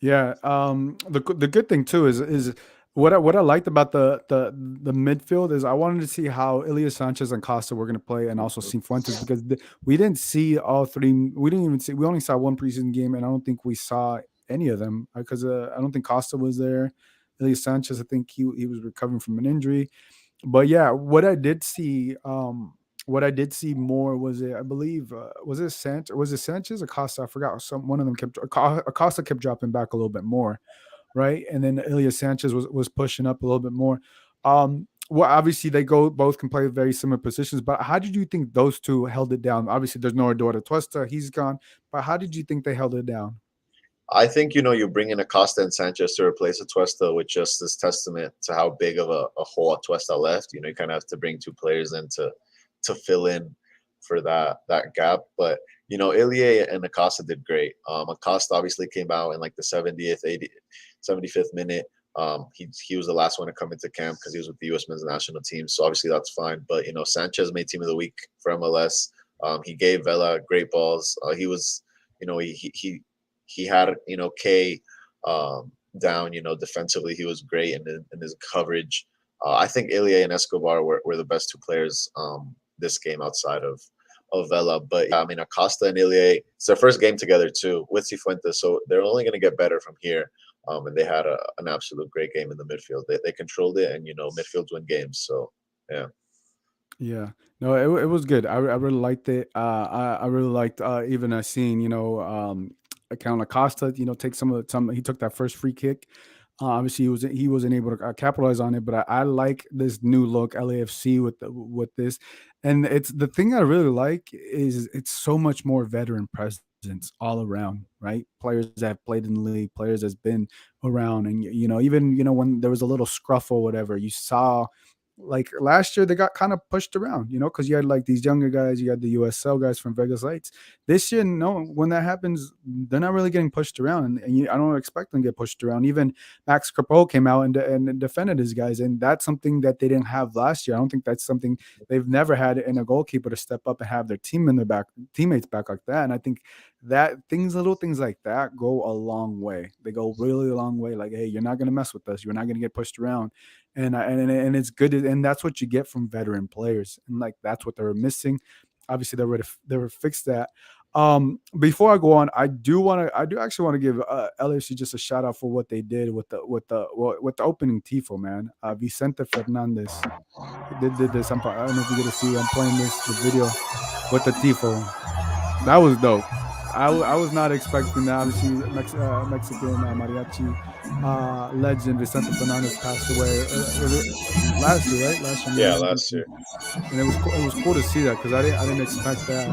Yeah. The good thing too is what I liked about the midfield is I wanted to see how Elias Sanchez and Costa were going to play, and also Cifuentes, because we didn't see all three. We didn't even see. We only saw one preseason game, and I don't think we saw any of them because I don't think Costa was there. Elias Sanchez, I think he was recovering from an injury. But yeah, what I did see more was I believe, was it Sanchez or Costa? I forgot. One of them Acosta kept dropping back a little bit more, right? And then Elias Sanchez was pushing up a little bit more. Well, obviously they both can play very similar positions, but how did you think those two held it down? Obviously, there's no Eduardo Tuesta, he's gone, but how did you think they held it down? I think, you bring in Acosta and Sanchez to replace Atuesta, which just is testament to how big of a hole Atuesta left. You kind of have to bring two players in to fill in for that gap. But, Ilie and Acosta did great. Acosta obviously came out in like the 70th, 75th minute. He was the last one to come into camp because he was with the U.S. men's national team. So obviously that's fine. But, Sanchez made team of the week for MLS. He gave Vela great balls. He was, he had K down. Defensively he was great in his coverage. I think Ilie and Escobar were the best two players this game outside of Vela. But yeah, I mean, Acosta and Ilie, it's their first game together too with Cifuentes, so they're only going to get better from here. And they had an absolute great game in the midfield. They controlled it, and midfields win games. So yeah. Yeah, no, it was good. I really liked it. I really liked even seeing account Acosta, take some. He took that first free kick. Obviously, he wasn't able to capitalize on it, but I like this new look LAFC with this, and it's the thing I really like is it's so much more veteran presence all around, right? Players that have played in the league, players that's been around, and even when there was a little scruff or whatever, you saw. Like last year, they got kind of pushed around, because you had like these younger guys, you had the USL guys from Vegas Lights. This year, no, when that happens, they're not really getting pushed around, and I don't expect them to get pushed around. Even Max Crepeau came out and defended his guys, and that's something that they didn't have last year. I don't think that's something they've never had in a goalkeeper to step up and have their teammates back like that. And I think that little things like that go a long way. They go really a long way. Like, hey, you're not gonna mess with us. You're not gonna get pushed around. And it's good, and that's what you get from veteran players, and like that's what they were missing. Obviously, they were fixed that. Before I go on, I do actually want to give LAFC just a shout out for what they did with the opening tifo, man. Vicente Fernandez did this. I don't know if you get to see. I'm playing the video with the tifo. That was dope. I was not expecting that. Obviously, Mexican mariachi legend Vicente Fernandez passed away last year, right? Last year. Yeah, last year. And it was cool to see that because I didn't expect that.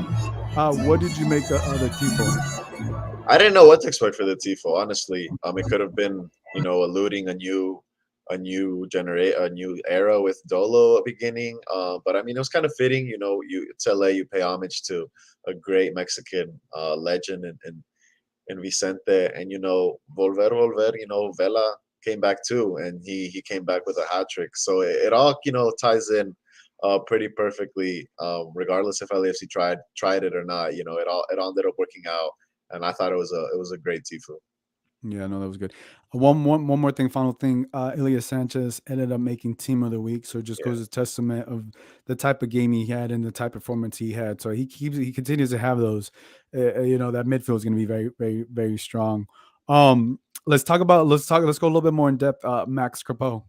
What did you make of the tifo? I didn't know what to expect for the tifo. Honestly, it could have been alluding a new era with Dolo beginning. But I mean, it was kind of fitting. It's LA. You pay homage to a great Mexican legend and Vicente, and volver. Vela came back too, and he came back with a hat trick. So it all ties in pretty perfectly, regardless if LAFC tried it or not. It all ended up working out, and I thought it was a great tifo. Yeah, no, that was good. One more thing, final thing. Elias Sanchez ended up making team of the week, so it just goes a testament of the type of game he had and the type of performance he had. So he continues to have those. That midfield is going to be very, very, very strong. Let's go a little bit more in depth. Max Crepeau,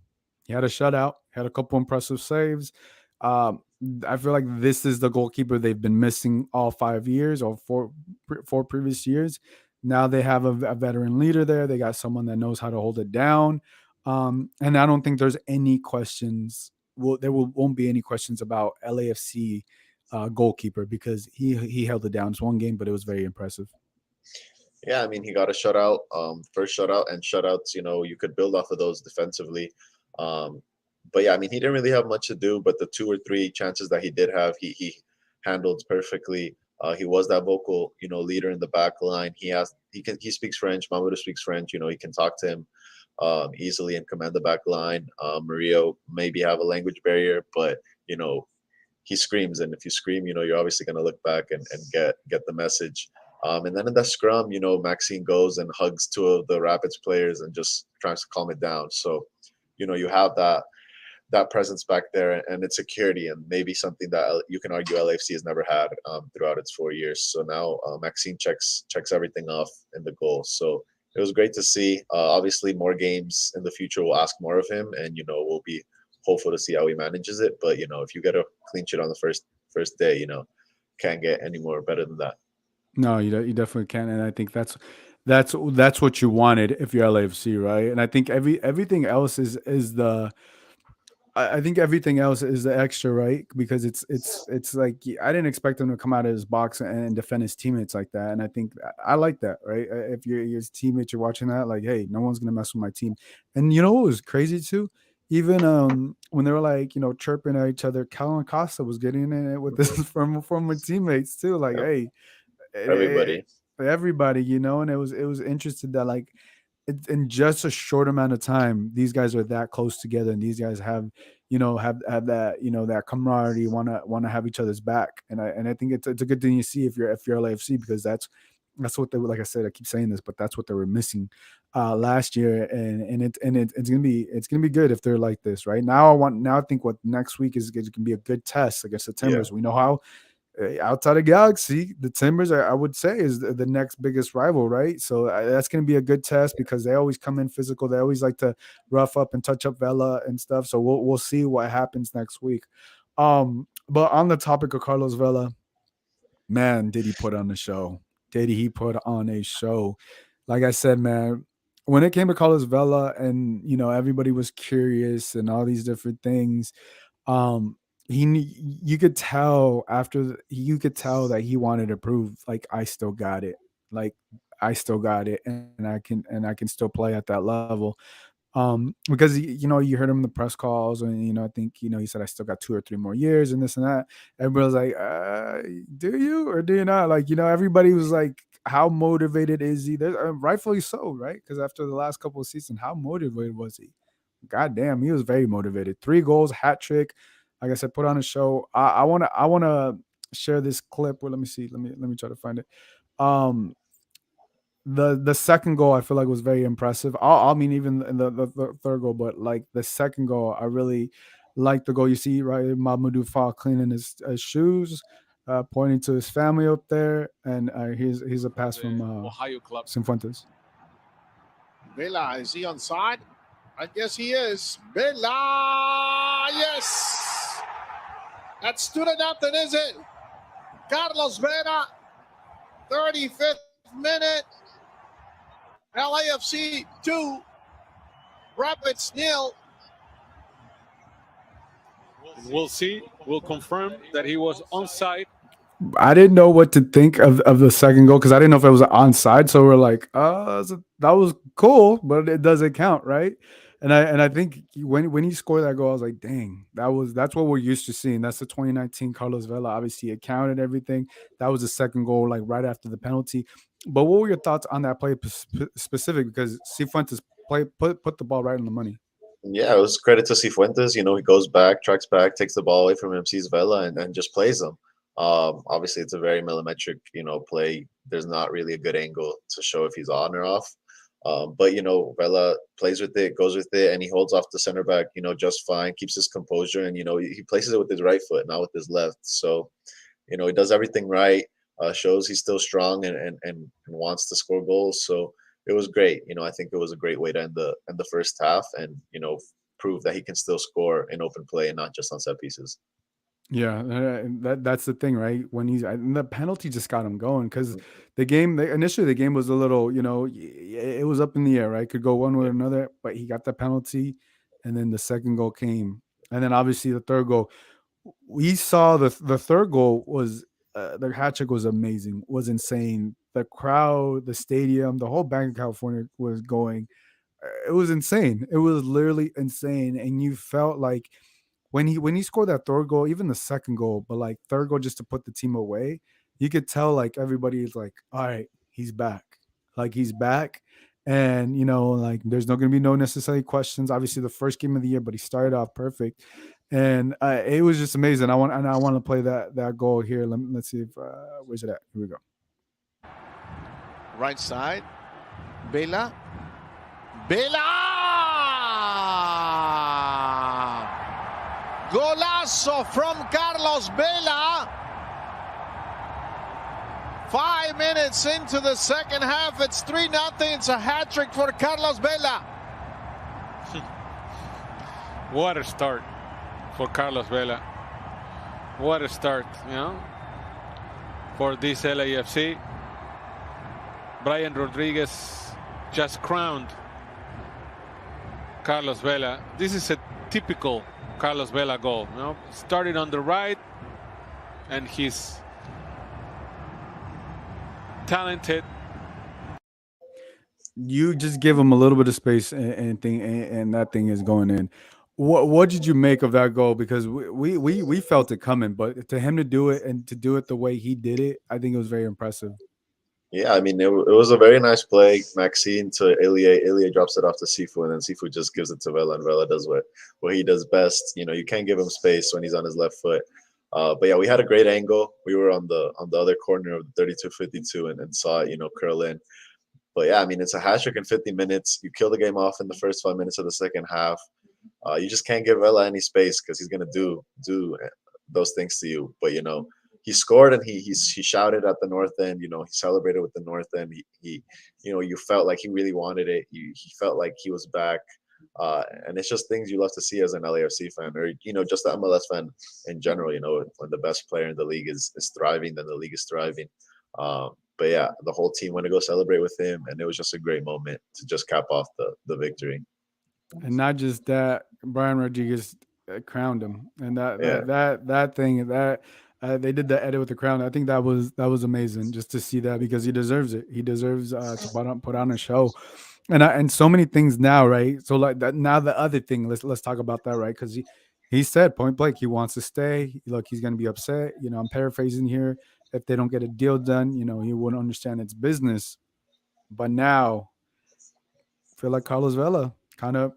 he had a shutout, had a couple impressive saves. I feel like this is the goalkeeper they've been missing all 5 years or four previous years. Now they have a veteran leader there. They got someone that knows how to hold it down. And I don't think there's any questions. Won't be any questions about LAFC goalkeeper because he held it down. It's one game, but it was very impressive. Yeah, I mean, he got a shutout, first shutout, and shutouts, you could build off of those defensively. But yeah, I mean, he didn't really have much to do, but the 2 or 3 chances that he did have, he handled perfectly. He was that vocal, leader in the back line. He speaks French. Mamadou speaks French. He can talk to him easily and command the back line. Murillo maybe have a language barrier, but he screams, and if you scream, you're obviously going to look back and get the message. And then in that scrum, Maxine goes and hugs two of the Rapids players and just tries to calm it down. So, you have that presence back there and its security, and maybe something that you can argue LAFC has never had throughout its 4 years. So now Maxime checks everything off in the goal. So it was great to see. Obviously, more games in the future will ask more of him, and we'll be hopeful to see how he manages it. But if you get a clean sheet on the first day, can't get any more better than that. No, you definitely can, and I think that's what you wanted if you're LAFC, right? And I think everything else is the I think everything else is the extra, right? Because it's like I didn't expect him to come out of his box and defend his teammates like that, and I think I like that, right? If you're his teammates, you're watching that, like, hey, no one's gonna mess with my team. And you know what was crazy too? Even when they were like chirping at each other, Calvin Costa was getting in it with this from former teammates too, like, Yep. hey, eh, Everybody. everybody, and it was interesting that like in just a short amount of time, these guys are that close together, and these guys have that that camaraderie, wanna have each other's back, and I think it's a good thing you see if you're LAFC, because that's what they were, like I said, I keep saying this, but that's what they were missing last year, it's gonna be good if they're like this right now. I think what next week is going to be a good test against the Yeah. Timbers. We know how outside of Galaxy, the Timbers, I would say, is the next biggest rival, right? So that's going to be a good test because they always come in physical. They always like to rough up and touch up Vela and stuff. So we'll see what happens next week. But on the topic of Carlos Vela, man, did he put on a show? Did he put on a show? Like I said, man, when it came to Carlos Vela, and everybody was curious and all these different things, um, you could tell you could tell that he wanted to prove, like, I still got it, like I still got it, and I can still play at that level. Because you heard him in the press calls, and I think he said, I still got 2 or 3 more years and this and that. Everybody was like, do you or do you not? Like, everybody was like, how motivated is he? Rightfully so, right? Because after the last couple of seasons, how motivated was he? God damn, he was very motivated. 3 goals, hat trick. Like I said, put on a show. I wanna share this clip. Well, let me see. Let me try to find it. Um, the second goal I feel like was very impressive. I mean, even in the third goal, but like the second goal, I really like the goal. You see, right, Mamadou Fall cleaning his shoes, pointing to his family up there, and here's a pass from Ohio club. Cifuentes. Vela, is he onside? I guess he is. Vela, yes! That's 2-0, is it? Carlos Vela, 35th minute. LAFC 2, Rapids 0. We'll see. We'll confirm that he was onside. I didn't know what to think of the second goal because I didn't know if it was onside. So we're like, that was cool, but it doesn't count, right? And I think when he scored that goal, I was like, dang, that's what we're used to seeing. That's the 2019 Carlos Vela. Obviously, it counted everything. That was the second goal, like right after the penalty. But what were your thoughts on that play specific? Because Cifuentes put the ball right on the money. Yeah, it was credit to Cifuentes. He goes back, tracks back, takes the ball away from him, sees Vela, and just plays him. Obviously, it's a very millimetric, play. There's not really a good angle to show if he's on or off. But Vela plays with it, goes with it, and he holds off the center back, just fine. Keeps his composure, and he places it with his right foot, not with his left. So, he does everything right. Shows he's still strong and wants to score goals. So it was great. I think it was a great way to end the first half, and prove that he can still score in open play and not just on set pieces. Yeah, that's the thing, right? When and the penalty just got him going because initially the game was a little, it was up in the air, right? Could go one way or another, but he got the penalty, and then the second goal came, and then obviously the third goal. We saw the third goal was the hat trick was amazing, was insane. The crowd, the stadium, the whole Bank of California was going. It was insane. It was literally insane, and you felt like when he scored that third goal, even the second goal, but like third goal just to put the team away, you could tell like everybody is like, all right, he's back. Like he's back. And like there's not gonna be no necessary questions. Obviously, the first game of the year, but he started off perfect. And it was just amazing. I want to play that goal here. Let's see if where's it at? Here we go. Right side. Vela. Vela! Golazo from Carlos Vela. 5 minutes into the second half. It's 3-0. It's a hat trick for Carlos Vela. What a start for Carlos Vela. What a start, for this LAFC. Brian Rodriguez just crowned Carlos Vela. This is a typical Carlos Vela goal. Started on the right, and he's talented. You just give him a little bit of space, and that thing is going in. What did you make of that goal? Because we felt it coming, but to him to do it and to do it the way he did it, I think it was very impressive. Yeah, I mean, it was a very nice play. Maxime to Ilie. Ilie drops it off to Sifu, and then Sifu just gives it to Vela, and Vela does what he does best. You can't give him space when he's on his left foot. But yeah, we had a great angle. We were on the other corner of the 32-52 and saw it, curl in. But yeah, I mean, it's a hat trick in 50 minutes. You kill the game off in the first 5 minutes of the second half. You just can't give Vela any space because he's gonna do those things to you. But he scored, and he shouted at the north end. He celebrated with the north end. He you felt like he really wanted it. He felt like he was back. And it's just things you love to see as an LAFC fan, or just an MLS fan in general. When the best player in the league is thriving, then the league is thriving. But yeah, the whole team went to go celebrate with him, and it was just a great moment to just cap off the victory. And not just that, Brian Rodriguez crowned him, and that thing that they did the edit with the crown. I think that was amazing just to see that, because he deserves it. He deserves to put on a show, and so many things now, right? So like that now, the other thing, let's talk about that, right? Because he said point blank he wants to stay. Look, he's going to be upset. I'm paraphrasing here. If they don't get a deal done, he wouldn't understand it's business. But now, I feel like Carlos Vela kind of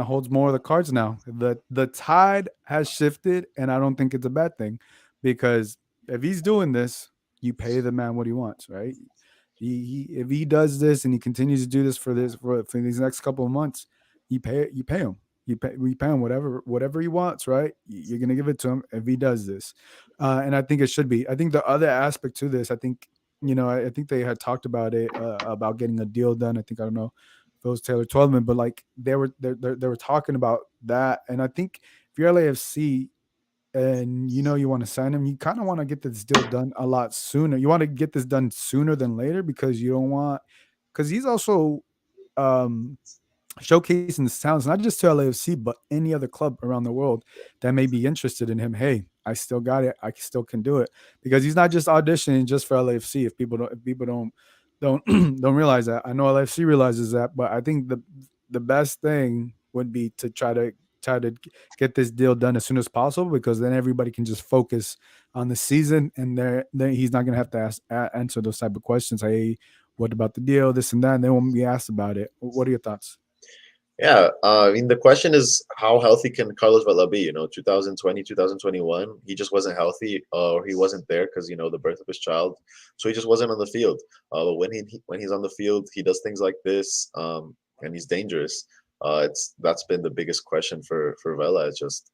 holds more of the cards now. The tide has shifted, and I don't think it's a bad thing, because if he's doing this, you pay the man what he wants, right? If he does this and he continues to do this for these next couple of months, you pay him. We pay him whatever he wants, right? You're gonna give it to him if he does this, and I think it should be. I think the other aspect to this, I think I think they had talked about it about getting a deal done. I don't know if it was Taylor Twelman, but like they were talking about that, and I think if you're LAFC and you want to sign him, you kind of want to get this deal done a lot sooner. You want to get this done sooner than later, because because he's also showcasing his talents, not just to LAFC, but any other club around the world that may be interested in him. Hey, I still got it. I still can do it, because he's not just auditioning just for LAFC. If people don't don't realize that, I know LAFC realizes that, but I think the best thing would be to try to get this deal done as soon as possible, because then everybody can just focus on the season, and then he's not going to have to answer those type of questions. Hey, what about the deal, this and that, and they won't be asked about it. What are your thoughts? Yeah, I mean, the question is, how healthy can Carlos Vela be? 2020, 2021, he just wasn't healthy, or he wasn't there because the birth of his child, so he just wasn't on the field. But when he's on the field, he does things like this, and he's dangerous. That's been the biggest question for Vela. It's just,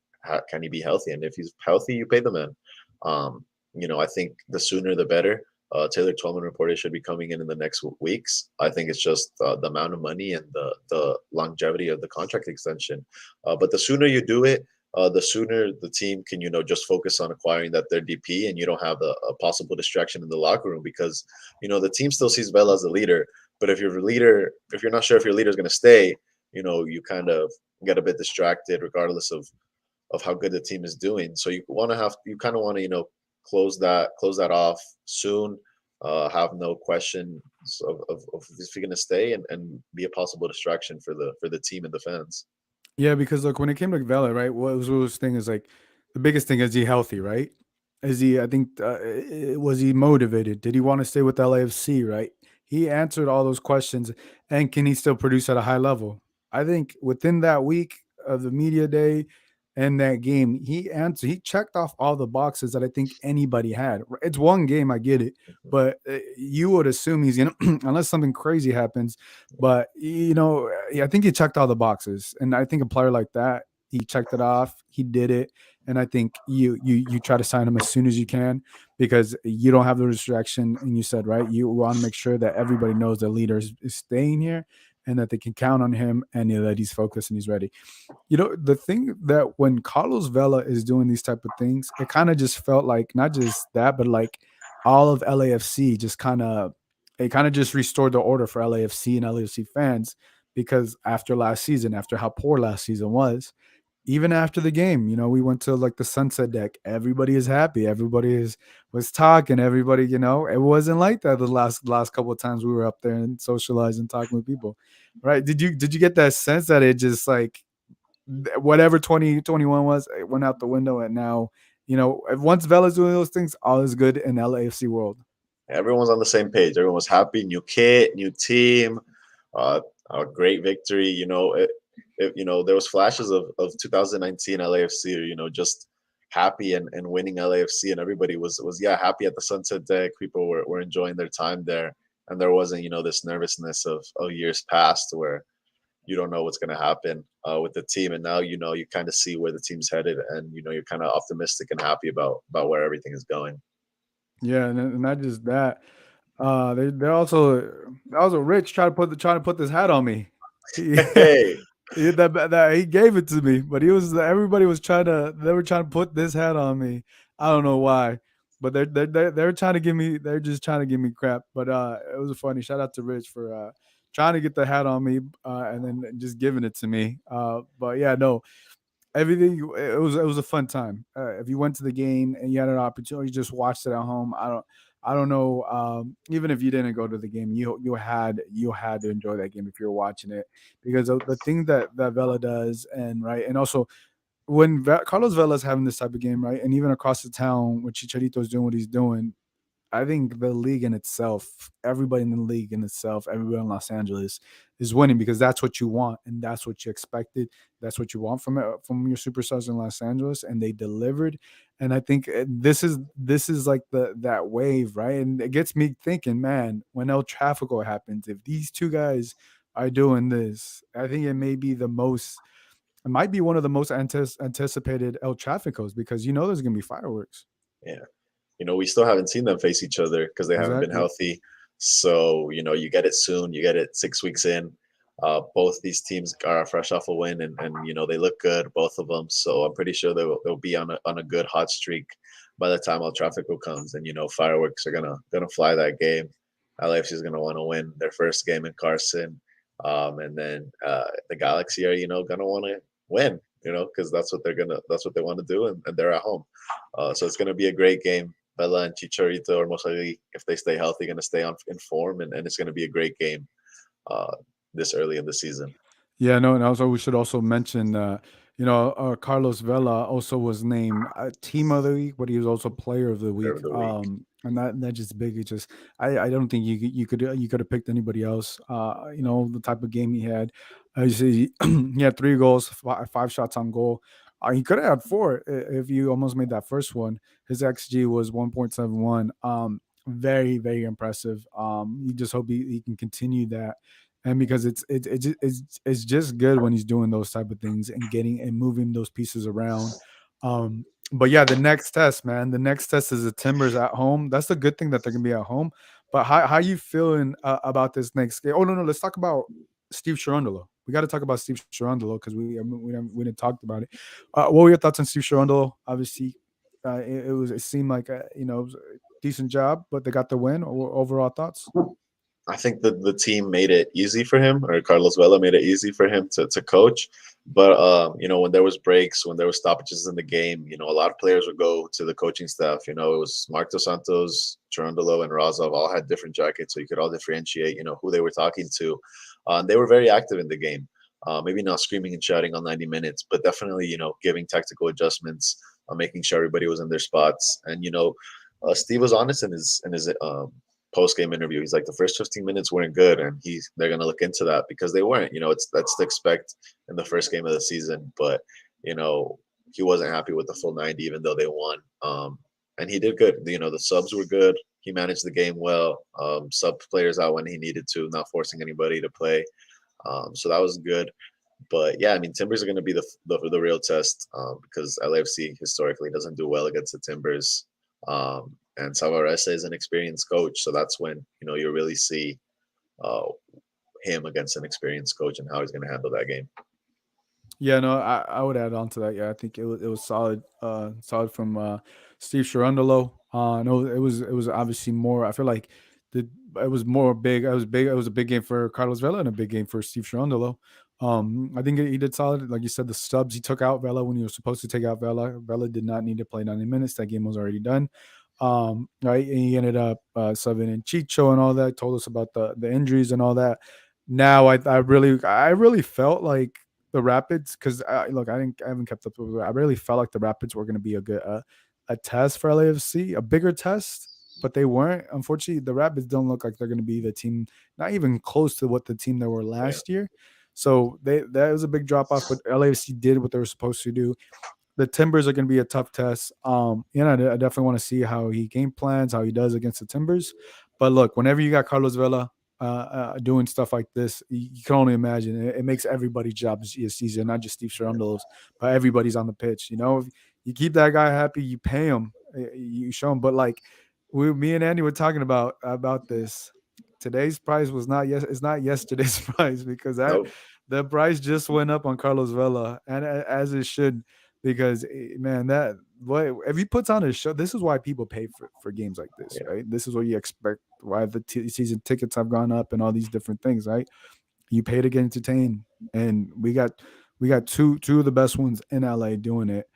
can he be healthy? And if he's healthy, you pay the man. I think the sooner the better. Taylor Twelman reported should be coming in the next weeks. I think it's just the amount of money and the longevity of the contract extension. But the sooner you do it, the sooner the team can, just focus on acquiring their DP, and you don't have a possible distraction in the locker room, because, the team still sees Vela as a leader. But if you're not sure if your leader is going to stay, you kind of get a bit distracted regardless of how good the team is doing. So you kind of want to, close that off soon, have no question of if you're going to stay, and be a possible distraction for the team and the fans. Yeah, because look, when it came to Vela, right, what was thing is like the biggest thing, is he healthy, right? Is he? I think was he motivated? Did he want to stay with LAFC? Right? He answered all those questions, and can he still produce at a high level? I think within that week of the media day, in that game, he checked off all the boxes that I think anybody had. It's one game, I get it, but you would assume he's gonna unless something crazy happens. But I think he checked all the boxes, and I think a player like that, he checked it off, he did it, and I think you try to sign him as soon as you can because you don't have the distraction. And you said right, you want to make sure that everybody knows the leader is staying here and that they can count on him and that he's focused and he's ready. The thing that when Carlos Vela is doing these type of things, it kind of just felt like not just that, but like all of LAFC just kind of just restored the order for LAFC and LAFC fans because after last season, after how poor last season was, even after the game, we went to like the sunset deck. Everybody is happy. Everybody was talking. Everybody, it wasn't like that the last couple of times we were up there and socializing, talking with people, right? Did you get that sense that it just like whatever 2021 was, it went out the window, and now once Vela's doing those things, all is good in LAFC world. Everyone's on the same page. Everyone was happy. New kit, new team, a great victory. There was flashes of 2019 LAFC. Just happy and winning LAFC, and everybody was happy at the sunset deck. People were enjoying their time there, and there wasn't this nervousness of years past where you don't know what's going to happen with the team, and now you kind of see where the team's headed, and you're kind of optimistic and happy about where everything is going. Yeah, and not just that. They're also Rich trying to put this hat on me. Hey, He gave it to me, but everybody was they were trying to put this hat on me. I don't know why, but they're trying to give me they're just trying to give me crap. But it was funny. Shout out to Rich for trying to get the hat on me and then just giving it to me. But yeah, no, everything it was a fun time. If you went to the game and you had an opportunity, you just watched it at home. I don't know. Even if you didn't go to the game, you had to enjoy that game if you're watching it because of the thing that Vela does, and also when Carlos Vela's having this type of game, right, and even across the town when Chicharito is doing what he's doing, I think the league in itself, everybody in the league in itself, everybody in Los Angeles is winning because that's what you want and that's what you expected. That's what you want from your superstars in Los Angeles, and they delivered. And I think this is like that wave, right? And it gets me thinking, man, when El Tráfico happens, if these two guys are doing this, I think it might be one of the most anticipated El Tráficos because there's gonna be fireworks. Yeah. We still haven't seen them face each other because they haven't been healthy. So, you get it soon. You get it 6 weeks in. Both these teams are fresh off a win, and they look good, both of them. So I'm pretty sure they'll be on a good hot streak by the time El Tráfico comes, and fireworks are gonna fly that game. LAFC is gonna want to win their first game in Carson, and then the Galaxy are gonna want to win. Because that's what they want to do, and they're at home. So it's gonna be a great game. Vela and Chicharito are most likely, if they stay healthy, going to stay in form, and it's going to be a great game this early in the season. Yeah, no, and also we should also mention, Carlos Vela also was named Team of the Week, but he was also Player of the Week. And that's just big. It just, I don't think you could have picked anybody else. The type of game he had. You see, he had 3 goals, 5 shots on goal. He could have had 4 if you almost made that first one. His XG was 1.71. Very, very impressive. You just hope he can continue that. And because it's just good when he's doing those type of things and getting and moving those pieces around. But yeah, the next test, man. The next test is the Timbers at home. That's the good thing that they're gonna be at home. But how you feeling about this next game? Oh no, let's talk about Steve Cherundolo. We got to talk about Steve Cherundolo because we didn't talk about it. What were your thoughts on Steve Cherundolo? Obviously, it seemed like it was a decent job, but they got the win. Overall thoughts? I think that the team made it easy for him, or Carlos Vela made it easy for him to coach. But when there was breaks, when there was stoppages in the game, a lot of players would go to the coaching staff. It was Marc Dos Santos, Cherundolo, and Razov all had different jackets, so you could all differentiate, who they were talking to. And they were very active in the game. Maybe not screaming and shouting on 90 minutes, but definitely, giving tactical adjustments, making sure everybody was in their spots. And Steve was honest in his post-game interview. He's like, the first 15 minutes weren't good, and they're going to look into that because they weren't. That's to expect in the first game of the season. But he wasn't happy with the full 90, even though they won. And he did good. The subs were good. He managed the game well. Sub players out when he needed to, not forcing anybody to play. So that was good. But yeah, I mean, Timbers are going to be the real test because LAFC historically doesn't do well against the Timbers. And Savarese is an experienced coach, so that's when you really see him against an experienced coach and how he's going to handle that game. Yeah, no, I would add on to that. Yeah, I think it was solid, solid from Steve Cherundolo. No, it was obviously more. I feel like it was more big. It was big. It was a big game for Carlos Vela and a big game for Steve Cherundolo. I think he did solid. Like you said, the subs, he took out Vela when he was supposed to take out Vela. Vela did not need to play 90 minutes. That game was already done. Right, and he ended up subbing in Chicho and all that. Told us about the injuries and all that. Now I really felt like the Rapids, because look, I haven't kept up with it. I really felt like the Rapids were going to be a good a test for LAFC, a bigger test, but they weren't. Unfortunately, the Rapids don't look like they're going to be the team, not even close to what the team they were last year. So that was a big drop off, but LAFC did what they were supposed to do. The Timbers are going to be a tough test. I definitely want to see how he game plans, how he does against the Timbers. But look, whenever you got Carlos Vela doing stuff like this, you can only imagine it makes everybody's job easier, not just Steve Cherundolo's, but everybody's on the pitch. If you keep that guy happy, you pay him, you show him. But like me and Andy were talking about this. Today's price was not it's not yesterday's price, because the price just went up on Carlos Vela, and as it should, because man, if he puts on a show, this is why people pay for games like this, right? This is what you expect. Why the season tickets have gone up and all these different things, right? You pay to get entertained, and we got two of the best ones in LA doing it.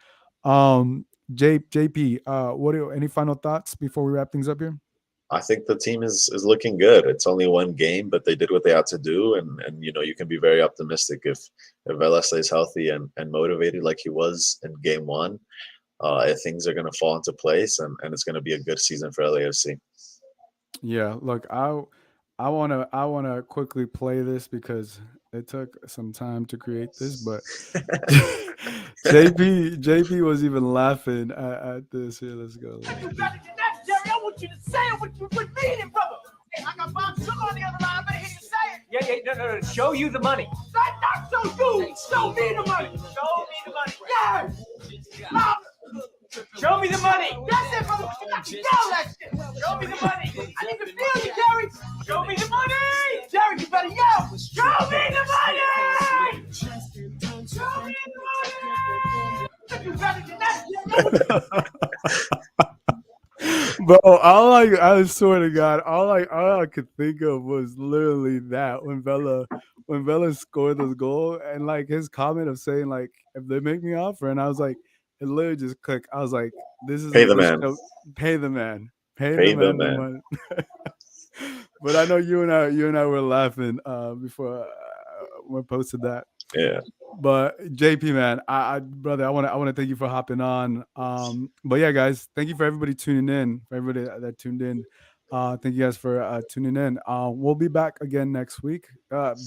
JP, any final thoughts before we wrap things up here? I think the team is looking good. It's only one game, but they did what they had to do, and you can be very optimistic if Vela stays healthy and motivated like he was in game one. Things are going to fall into place, and it's going to be a good season for LAFC. Yeah, look, I wanna quickly play this because it took some time to create this, but JP was even laughing at this. Here, let's go. Jerry, I want you to say it with meaning, brother. Hey, I got Bob Sugar on the other line. I better hear you say it. Yeah, no. Show you the money. Not show you. Show me the money. Show me the money. Yes. Show me the money. That's it, brother. I can yell that shit. Show me the money. I need to feel you, Jerry. Show me the money. Jerry, you better yell. Show me the money. Show me the money. You better than that, Bro, I swear to God, all I could think of was literally that when Vela scored this goal, and like his comment of saying like, if they make me offer, and I was like, it literally just clicked. I was like, this is pay the man. Pay the man. Pay the man. But I know you and I were laughing before we posted that. Yeah. But JP, man, brother, I want to thank you for hopping on. But yeah, guys, thank you for everybody tuning in. For everybody that tuned in, thank you guys for tuning in. We'll be back again next week.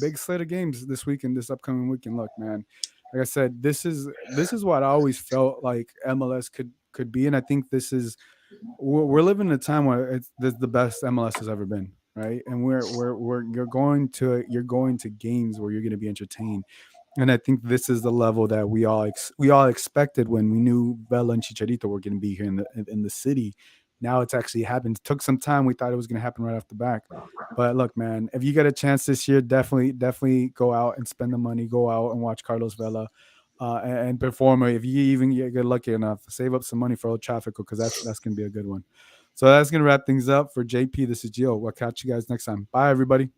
Big slate of games this weekend, this upcoming weekend. Look, man, like I said, this is what I always felt like MLS could be, and I think we're living in a time where it's the best MLS has ever been, right? And you're going to games where you're going to be entertained. And I think this is the level that we all expected when we knew Vela and Chicharito were going to be here in the city. Now it's actually happened. It took some time. We thought it was going to happen right off the back. But look, man, if you get a chance this year, definitely go out and spend the money. Go out and watch Carlos Vela and perform. If you even get lucky enough, save up some money for Old Trafford, because that's going to be a good one. So that's going to wrap things up for JP. This is Gio. We'll catch you guys next time. Bye, everybody.